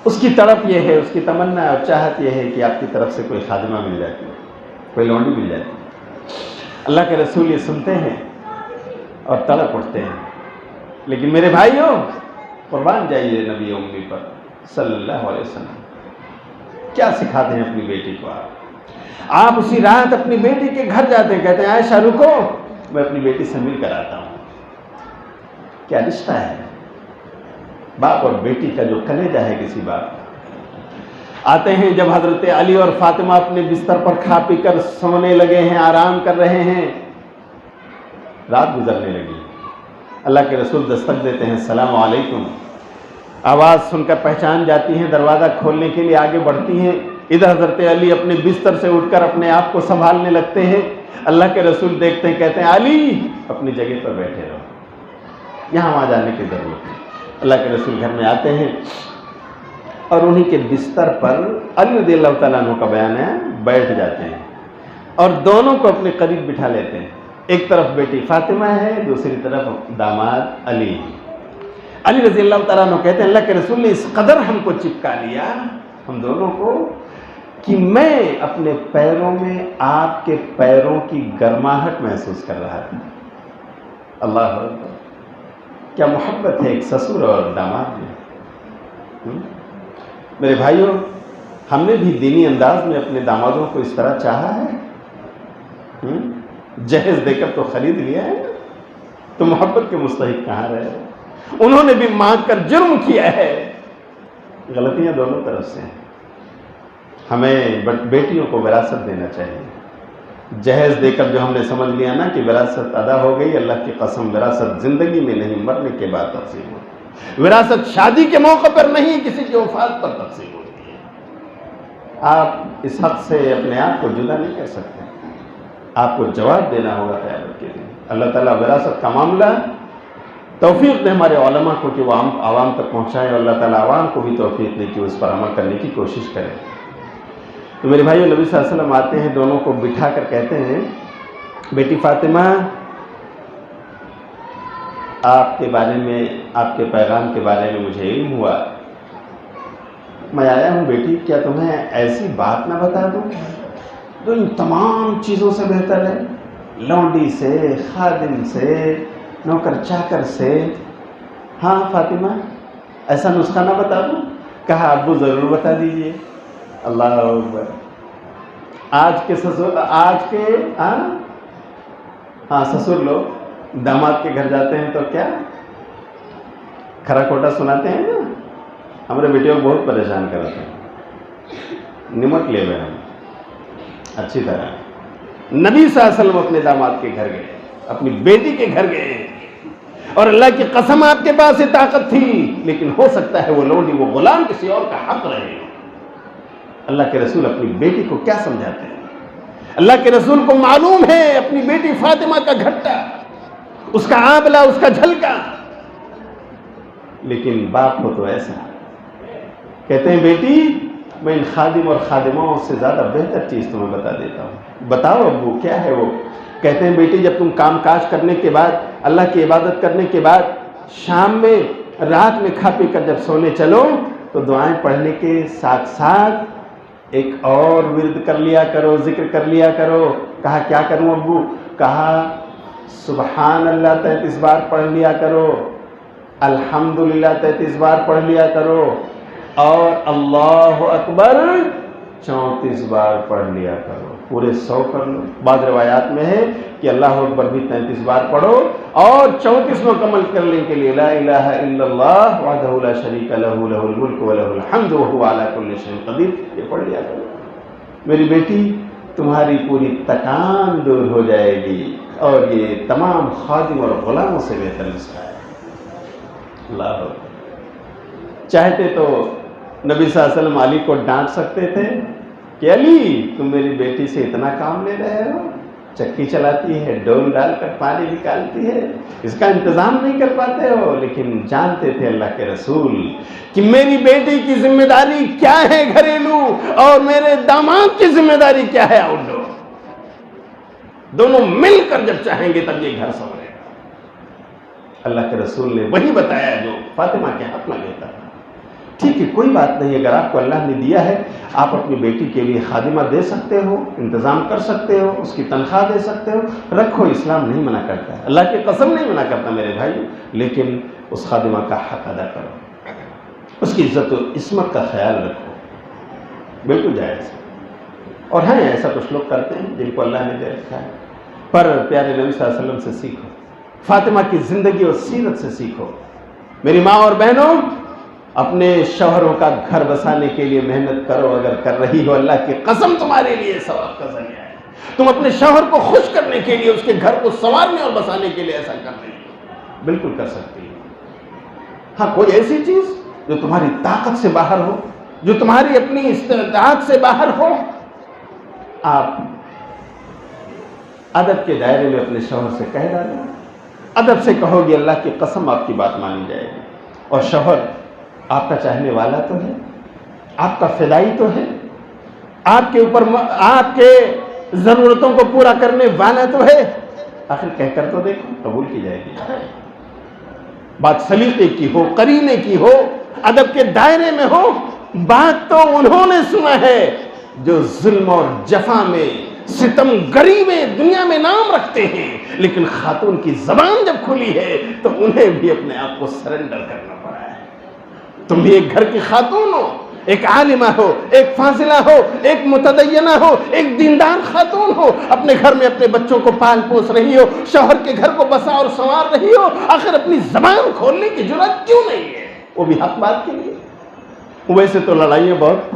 اس کی طرف یہ ہے، اس کی تمنا اور چاہت یہ ہے کہ آپ کی طرف سے کوئی خادمہ مل جاتی، کوئی لونڈی مل جاتی۔ اللہ کے رسول یہ سنتے ہیں اور تڑپ اٹھتے ہیں۔ لیکن میرے بھائیوں قربان جائیے نبی امی پر صلی اللہ علیہ وسلم، کیا سکھاتے ہیں اپنی بیٹی کو آپ اسی رات اپنی بیٹی کے گھر جاتے ہیں، کہتے ہیں عائشہ رکو میں اپنی بیٹی سے مل کر آتا ہوں۔ کیا رشتہ ہے باپ اور بیٹی کا، جو کلیجہ ہے کسی باپ کا۔ آتے ہیں جب حضرت علی اور فاطمہ اپنے بستر پر کھا پی کر سونے لگے ہیں، آرام کر رہے ہیں، رات گزرنے لگی، اللہ کے رسول دستک دیتے ہیں السلام علیکم، آواز سن کر پہچان جاتی ہیں، دروازہ کھولنے کے لیے آگے بڑھتی ہیں، ادھر حضرت علی اپنے بستر سے اٹھ کر اپنے آپ کو سنبھالنے لگتے ہیں، اللہ کے رسول دیکھتے ہیں، کہتے ہیں علی اپنی جگہ پر بیٹھے رہو، یہاں وہاں جانے کی ضرورت نہیں۔ اللہ کے رسول گھر میں آتے ہیں اور انہی کے بستر پر علی رضی اللہ تعالیٰ عنہ کا بیان ہے بیٹھ جاتے ہیں اور دونوں کو اپنے قریب بٹھا لیتے ہیں، ایک طرف بیٹی فاطمہ ہے، دوسری طرف داماد علی۔ علی رضی اللہ تعالیٰ عنہ کہتے ہیں اللہ کے رسول نے اس قدر ہم کو چپکا لیا، ہم دونوں کو، کہ میں اپنے پیروں میں آپ کے پیروں کی گرماہٹ محسوس کر رہا تھا۔ اللہ اکبر، کیا محبت ہے ایک سسر اور داماد میں۔ میرے بھائیوں ہم نے بھی دینی انداز میں اپنے دامادوں کو اس طرح چاہا ہے، جہیز دے کر تو خرید لیا ہے، تو محبت کے مستحق کہاں رہے؟ انہوں نے بھی مانگ کر جرم کیا ہے، غلطیاں دونوں طرف سے ہیں۔ ہمیں بیٹیوں کو وراثت دینا چاہیے. جہیز دے کر جو ہم نے سمجھ لیا نا کہ وراثت ادا ہو گئی، اللہ کی قسم وراثت زندگی میں نہیں، مرنے کے بعد تقسیم ہوتی. وراثت شادی کے موقع پر نہیں، کسی کی وفات پر تقسیم ہوتی ہے. آپ اس حق سے اپنے آپ کو جدا نہیں کر سکتے، آپ کو جواب دینا ہوگا قیامت کے دن. اللہ تعالیٰ وراثت کا معاملہ توفیق دے ہمارے علماء کو کہ وہ عوام تک پہنچائیں، اور اللہ تعالیٰ عوام کو بھی توفیق دے کہ اس پر عمل کرنے کی کوشش کریں. تو میرے بھائیو، نبی صلی اللہ علیہ وسلم آتے ہیں، دونوں کو بٹھا کر کہتے ہیں بیٹی فاطمہ، آپ کے بارے میں، آپ کے پیغام کے بارے میں مجھے علم ہوا، میں آیا ہوں بیٹی، کیا تمہیں ایسی بات نہ بتا دوں جو ان تمام چیزوں سے بہتر ہے، لونڈی سے، خادم سے، نوکر چاکر سے. ہاں فاطمہ، ایسا نسخہ نہ بتا دوں؟ کہا ابو ضرور بتا دیجئے. اللہ اکبر. آج کے سسر لوگ داماد کے گھر جاتے ہیں تو کیا کھرا کھوٹا سناتے ہیں نا. ہمارے بیٹیوں کو بہت پریشان کرتے ہیں، نمٹ لے ہوئے ہم اچھی طرح. نبی صلی اللہ علیہ وسلم اپنے داماد کے گھر گئے، اپنی بیٹی کے گھر گئے، اور اللہ کی قسم آپ کے پاس یہ طاقت تھی، لیکن ہو سکتا ہے وہ لونڈی، وہ غلام کسی اور کا حق رہے. اللہ کے رسول اپنی بیٹی کو کیا سمجھاتے ہیں؟ اللہ کے رسول کو معلوم ہے اپنی بیٹی فاطمہ کا گھٹا، اس کا آبلہ، اس کا جھلکا. لیکن باپ ہو تو ایسا کہتے ہیں بیٹی میں ان خادم اور خادموں سے زیادہ بہتر چیز تمہیں بتا دیتا ہوں. بتاؤ ابو کیا ہے وہ؟ کہتے ہیں بیٹی جب تم کام کاج کرنے کے بعد، اللہ کی عبادت کرنے کے بعد، شام میں، رات میں کھا پی کر جب سونے چلو تو دعائیں پڑھنے کے ساتھ ساتھ ایک اور ورد کر لیا کرو، ذکر کر لیا کرو. کہا کیا کروں ابو؟ کہا سبحان اللہ 33 بار پڑھ لیا کرو، الحمدللہ 33 بار پڑھ لیا کرو، اور اللہ اکبر 34 بار پڑھ لیا کرو. پورے 100 کر لو. بعض روایات میں ہے کہ اللہ اکبر بھی 33 بار پڑھو، اور 34 مکمل کرنے کے لیے لا الہ الا اللہ وحدہ لا شریک لہ لہ الملک ولہ الحمد وہو علی کل شیء قدیر، یہ پڑھ لیا کرو. میری بیٹی تمہاری پوری تکان دور ہو جائے گی، اور یہ تمام خادم اور غلاموں سے بہتر نسخہ ہے. اللہ اکبر. چاہتے تو نبی صلی اللہ علیہ وسلم علی کو ڈانٹ سکتے تھے کہ علی تم میری بیٹی سے اتنا کام لے رہے ہو، چکی چلاتی ہے، ڈول ڈال کر پانی نکالتی ہے، اس کا انتظام نہیں کر پاتے ہو. لیکن جانتے تھے اللہ کے رسول کہ میری بیٹی کی ذمہ داری کیا ہے گھریلو، اور میرے داماد کی ذمہ داری کیا ہے آؤٹ ڈور. دونوں مل کر جب چاہیں گے تب یہ گھر سنورے گا. اللہ کے رسول نے وہی بتایا جو فاطمہ کے حق میں لیتا تھا. ٹھیک ہے کوئی بات نہیں، اگر آپ کو اللہ نے دیا ہے، آپ اپنی بیٹی کے لیے خادمہ دے سکتے ہو، انتظام کر سکتے ہو، اس کی تنخواہ دے سکتے ہو، رکھو. اسلام نہیں منع کرتا ہے، اللہ کی قسم نہیں منع کرتا میرے بھائی. لیکن اس خادمہ کا حق ادا کرو، اس کی عزت و عصمت کا خیال رکھو، بالکل جائز ہے. اور ہیں ایسا کچھ لوگ کرتے ہیں جن کو اللہ نے دے رکھا ہے. پر پیارے نبی صلی اللہ علیہ وسلم سے سیکھو، فاطمہ کی زندگی اور سیرت سے سیکھو. میری ماں اور بہنوں، اپنے شوہروں کا گھر بسانے کے لیے محنت کرو. اگر کر رہی ہو، اللہ کی قسم تمہارے لیے ثواب کا ذریعہ ہے. تم اپنے شوہر کو خوش کرنے کے لیے، اس کے گھر کو سنوارنے اور بسانے کے لیے ایسا کر رہی ہو، بالکل کر سکتی ہو. ہاں کوئی ایسی چیز جو تمہاری طاقت سے باہر ہو، جو تمہاری اپنی استعداد سے باہر ہو، آپ ادب کے دائرے میں اپنے شوہر سے کہہ ڈالیں. ادب سے کہو گی، اللہ کی قسم آپ کی بات مانی جائے گی. اور شوہر آپ کا چاہنے والا تو ہے، آپ کا فدائی تو ہے، آپ کے اوپر آپ کے ضرورتوں کو پورا کرنے والا تو ہے. آخر کہہ کر تو دیکھو، قبول کی جائے گی. بات سلیقے کی ہو، قرینے کی ہو، ادب کے دائرے میں ہو. بات تو انہوں نے سنا ہے جو ظلم اور جفا میں، ستم گری میں دنیا میں نام رکھتے ہیں، لیکن خاتون کی زبان جب کھلی ہے تو انہیں بھی اپنے آپ کو سرنڈر کرنا پڑا ہے. تم بھی ایک گھر کی خاتون ہو، ایک عالمہ ہو، ایک فاضلہ ہو، ایک متدینہ ہو، ایک دیندار خاتون ہو. اپنے گھر میں اپنے بچوں کو پال پوس رہی ہو، شوہر کے گھر کو بسا اور سنوار رہی ہو. آخر اپنی زبان کھولنے کی جرأت کیوں نہیں ہے؟ وہ بھی حق بات کے لیے. ویسے تو لڑائیاں بہت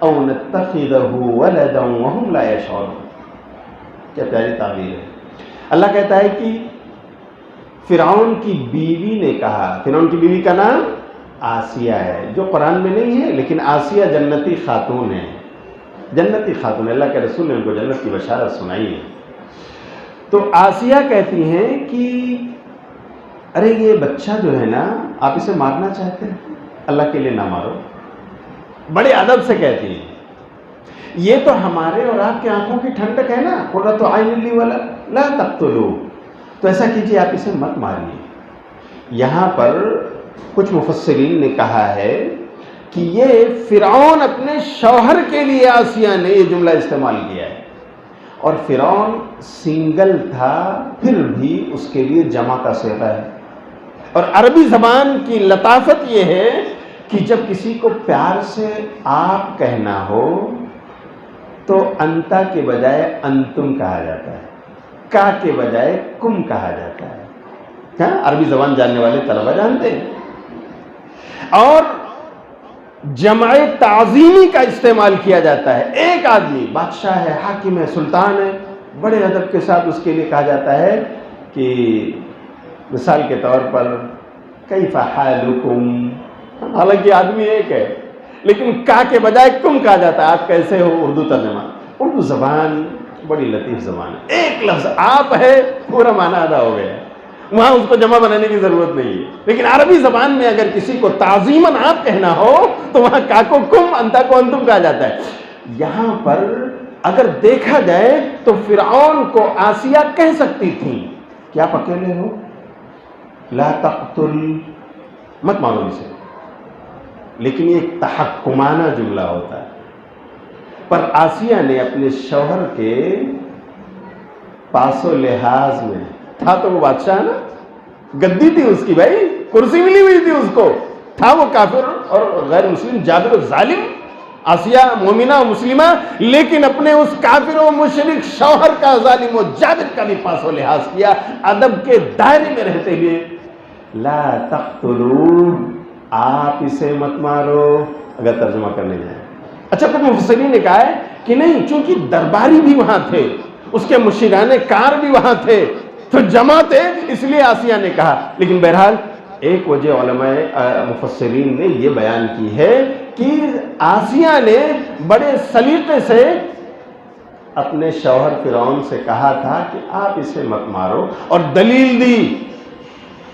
او نتخذہ ولدا وہم لا یشعرون. کیا پیاری تعبیر ہے. اللہ کہتا ہے کہ فرعون کی بیوی نے کہا، فرعون کی بیوی کا نام آسیہ ہے، جو قرآن میں نہیں ہے، لیکن آسیہ جنتی خاتون ہے، جنتی خاتون. اللہ کے رسول نے ان کو جنت کی بشارت سنائی ہے. تو آسیہ کہتی ہیں کہ ارے یہ بچہ جو ہے نا، آپ اسے مارنا چاہتے ہیں، اللہ کے لیے نہ مارو. بڑے ادب سے کہتی ہیں. یہ تو ہمارے اور آپ کے آنکھوں کی ٹھنڈک ہے نا، قرۃ عین لی ولا تقتلوا، تو ایسا کیجیے آپ اسے مت ماریے. یہاں پر کچھ مفسرین نے کہا ہے کہ یہ فرعون اپنے شوہر کے لیے آسیہ نے یہ جملہ استعمال کیا ہے، اور فرعون سنگل تھا پھر بھی اس کے لیے جمع کا صیغہ ہے. اور عربی زبان کی لطافت یہ ہے کہ جب کسی کو پیار سے آپ کہنا ہو تو انتا کے بجائے انتم کہا جاتا ہے، کا کے بجائے کم کہا جاتا ہے. ہاں، عربی زبان جاننے والے طلبہ جانتے ہیں. اور جمع تعظیمی کا استعمال کیا جاتا ہے. ایک آدمی بادشاہ ہے، حاکم ہے، سلطان ہے، بڑے ادب کے ساتھ اس کے لیے کہا جاتا ہے کہ مثال کے طور پر کیف حالکم، حالانکہ آدمی ایک ہے لیکن کا کے بجائے کم کہا جاتا ہے، آپ کیسے ہو. اردو ترجمہ. اردو زبان بڑی لطیف زبان ہے. ایک لفظ آپ ہے پورا معنی ادا ہو گیا، وہاں اس کو جمع بنانے کی ضرورت نہیں ہے. لیکن عربی زبان میں اگر کسی کو تعظیماً آپ کہنا ہو تو وہاں کا کو کم، انتا کو انتم کہا جاتا ہے. یہاں پر اگر دیکھا جائے تو فرعون کو آسیہ کہہ سکتی تھی کہ آپ اکیلے ہو، لا تقتل، مت مانو اسے. لیکن یہ ایک تحکمانہ جملہ ہوتا ہے. پر آسیہ نے اپنے شوہر کے پاس و لحاظ میں، تھا تو وہ بادشاہ نا، گدی تھی اس کی، بھائی کرسی ملی ہوئی تھی اس کو، تھا وہ کافر اور غیر مسلم جابر ظالم، آسیہ مومنہ و مسلمہ، لیکن اپنے اس کافر و مشرک شوہر کا، ظالم و جابر کا بھی پاس و لحاظ کیا، ادب کے دائرے میں رہتے ہوئے. لا تقتلوا، آپ اسے مت مارو، اگر ترجمہ کرنے جائیں. اچھا، کچھ مفسرین نے کہا ہے کہ نہیں، چونکہ درباری بھی وہاں تھے، اس کے مشیران کار بھی وہاں تھے، تو جمع تھے، اس لیے آسیہ نے کہا. لیکن بہرحال ایک وجہ علماء مفسرین نے یہ بیان کی ہے کہ آسیہ نے بڑے سلیقے سے اپنے شوہر فرعون سے کہا تھا کہ آپ اسے مت مارو، اور دلیل دی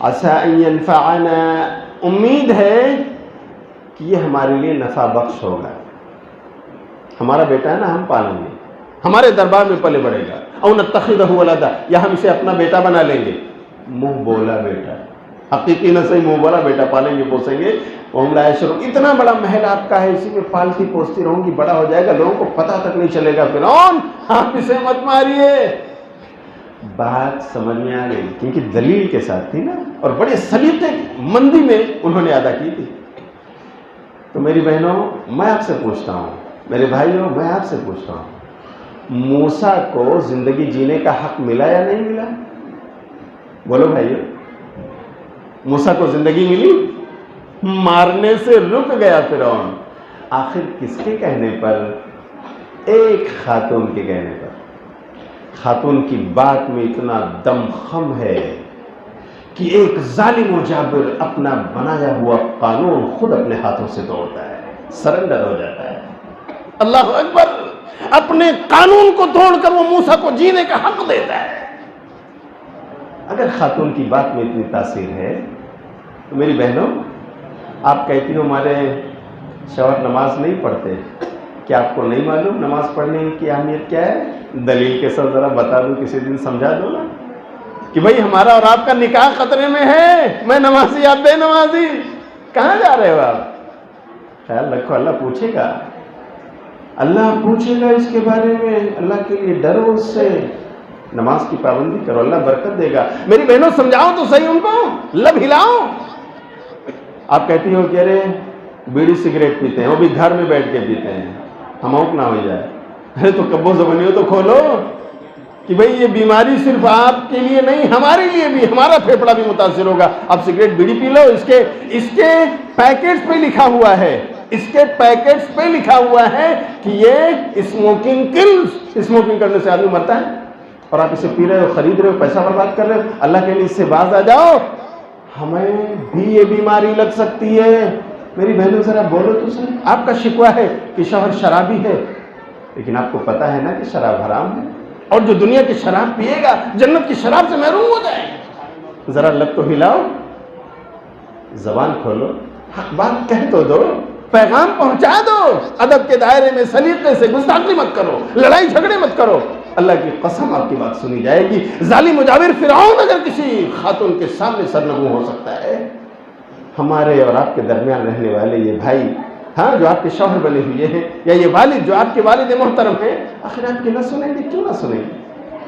عسیٰ ان ینفعنا، امید ہے کہ یہ ہمارے لیے نفع بخش ہوگا، ہمارا بیٹا ہے نا، ہم پالیں گے، ہمارے دربار میں پلے بڑھے گا. او نتخذہ ولدا، یا ہم اسے اپنا بیٹا بنا لیں گے. منہ بولا بیٹا، حقیقی نہ صحیح، منہ بولا بیٹا پالیں گے، پوسیں گے. وہم لا یشعرون، اتنا بڑا محل آپ کا ہے، اسی میں پالتی پوستی رہوں گی، بڑا ہو جائے گا، لوگوں کو پتہ تک نہیں چلے گا. فرعون آپ اسے مت ماریے. بات سمجھ میں آ گئی، کیونکہ دلیل کے ساتھ تھی نا، اور بڑے سلیقے مندی میں انہوں نے ادا کی تھی. تو میری بہنوں، میں آپ سے پوچھتا ہوں، میرے بھائیوں، میں آپ سے پوچھتا ہوں، موسیٰ کو زندگی جینے کا حق ملا یا نہیں ملا؟ بولو بھائیو، موسیٰ کو زندگی ملی؟ مارنے سے رک گیا فرعون. آخر کس کے کہنے پر؟ ایک خاتون کے کہنے پر. خاتون کی بات میں اتنا دم خم ہے کہ ایک ظالم و جابر اپنا بنایا ہوا قانون خود اپنے ہاتھوں سے توڑتا ہے، سرنڈر ہو جاتا ہے. اللہ اکبر، اپنے قانون کو توڑ کر وہ موسیٰ کو جینے کا حق دیتا ہے. اگر خاتون کی بات میں اتنی تاثیر ہے تو میری بہنوں، آپ کہتی ہو ہمارے شوہر نماز نہیں پڑھتے، کیا آپ کو نہیں معلوم نماز پڑھنے کی اہمیت کیا ہے؟ دلیل کے ساتھ ذرا بتا دوں، کسی دن سمجھا دو نا کہ بھائی ہمارا اور آپ کا نکاح خطرے میں ہے، میں نمازی آپ بے نمازی، کہاں جا رہے ہو آپ؟ خیال رکھو، اللہ پوچھے گا، اللہ پوچھے گا اس کے بارے میں. اللہ کے لیے ڈرو، اس سے نماز کی پابندی کرو، اللہ برکت دے گا. میری بہنوں سمجھاؤ تو صحیح ان کو، لب ہلاؤ. آپ کہتی ہو کہ ارے بیڑی سگریٹ پیتے ہیں، وہ بھی گھر میں بیٹھ کے پیتے ہیں، ہموک نہ ہو جائے. ارے تو کبو زبانی ہو تو کھولو کہ بھئی یہ بیماری صرف آپ کے لیے نہیں، ہمارے لیے بھی، ہمارا پھیپھڑا بھی متاثر ہوگا. آپ سگریٹ بیڑی پی لو، اس کے پیکٹس پہ لکھا ہوا ہے اس کے پیکٹس پہ لکھا ہوا ہے کہ یہ اسموکنگ کلز، اسموکنگ کرنے سے آدمی مرتا ہے، اور آپ اسے پی رہے ہو، خرید رہے ہو، پیسہ برباد کر رہے ہو۔ اللہ کے لیے اس سے باز آ جاؤ، ہمیں بھی یہ بیماری لگ سکتی ہے۔ میری بہنوں ذرا بولو تو صحیح، آپ کا شکوہ ہے کہ شوہر شرابی ہے، لیکن آپ کو پتا ہے نا کہ شراب حرام ہے، اور جو دنیا کی شراب پیے گا جنت کی شراب سے محروم ہو جائے گا۔ ذرا لب تو ہلاؤ، زبان کھولو، حق بات کہہ تو دو، پیغام پہنچا دو، ادب کے دائرے میں سلیقے سے گستاخی مت کرو، لڑائی جھگڑے مت کرو۔ اللہ کی قسم آپ کی بات سنی جائے گی۔ ظالم مجاور فرعون اگر کسی خاتون کے سامنے سرنگوں ہو سکتا ہے، ہمارے اور آپ کے درمیان رہنے والے یہ بھائی، ہاں، جو آپ کے شوہر بنے ہوئے ہیں، یا یہ والد جو آپ کے والد محترم ہیں، آخر آپ کے نہ سنیں گے؟ کیوں نہ سنیں گے؟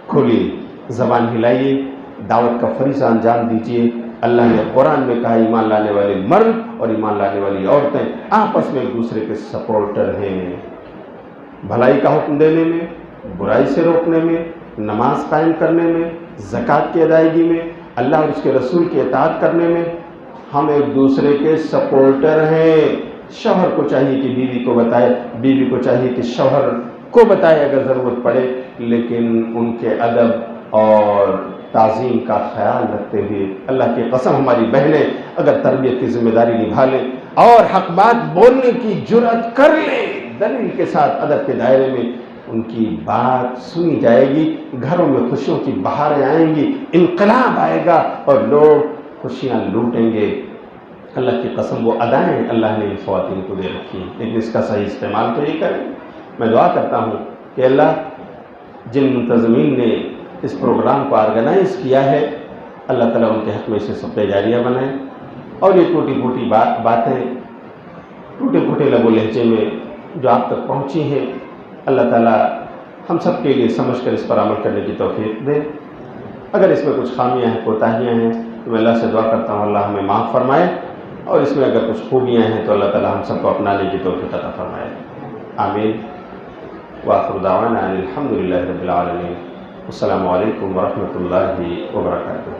کھولیے، زبان ہلائیے، دعوت کا فریضہ انجام دیجیے۔ اللہ نے قرآن میں کہا ایمان لانے والے مرد اور ایمان لانے والی عورتیں آپس میں ایک دوسرے کے سپورٹر ہیں، بھلائی کا حکم دینے میں، برائی سے روکنے میں، نماز قائم کرنے میں، زکوٰۃ کی ادائیگی میں، اللہ اور اس کے رسول کی اطاعت کرنے میں ہم ایک دوسرے کے سپورٹر ہیں۔ شوہر کو چاہیے کہ بیوی کو بتائے، بیوی کو چاہیے کہ شوہر کو بتائے اگر ضرورت پڑے، لیکن ان کے ادب اور تعظیم کا خیال رکھتے ہوئے۔ اللہ کی قسم ہماری بہنیں اگر تربیت کی ذمہ داری نبھا لیں اور حق بات بولنے کی جرأت کر لیں، دلیل کے ساتھ ادب کے دائرے میں، ان کی بات سنی جائے گی، گھروں میں خوشیوں کی بہاریں آئیں گی، انقلاب آئے گا اور لوگ خوشیاں لوٹیں گے۔ اللہ کی قسم وہ ادائیں اللہ نے ان خواتین کو دے رکھی ہیں، لیکن اس کا صحیح استعمال تو یہ کریں۔ میں دعا کرتا ہوں کہ اللہ جن منتظمین نے اس پروگرام کو آرگنائز کیا ہے، اللہ تعالیٰ ان کے حق میں اسے صدقہ جاریہ بنائے، اور یہ ٹوٹی پھوٹی باتیں ٹوٹے پھوٹے لب و لہجے میں جو آپ تک پہنچی ہیں، اللہ تعالیٰ ہم سب کے لیے سمجھ کر اس پر عمل کرنے کی توفیق دے۔ اگر اس میں کچھ خامیاں ہیں، کوتاہیاں ہیں، تو میں اللہ سے دعا کرتا ہوں اللہ ہمیں معاف فرمائے، اور اس میں اگر کچھ خوبیاں ہیں تو اللہ تعالیٰ ہم سب کو اپنانے کی توفیق عطا فرمائے۔ آمین۔ وآخر دعوانا ان الحمد للہ رب العالمین۔ السلام علیکم ورحمۃ اللہ وبرکاتہ۔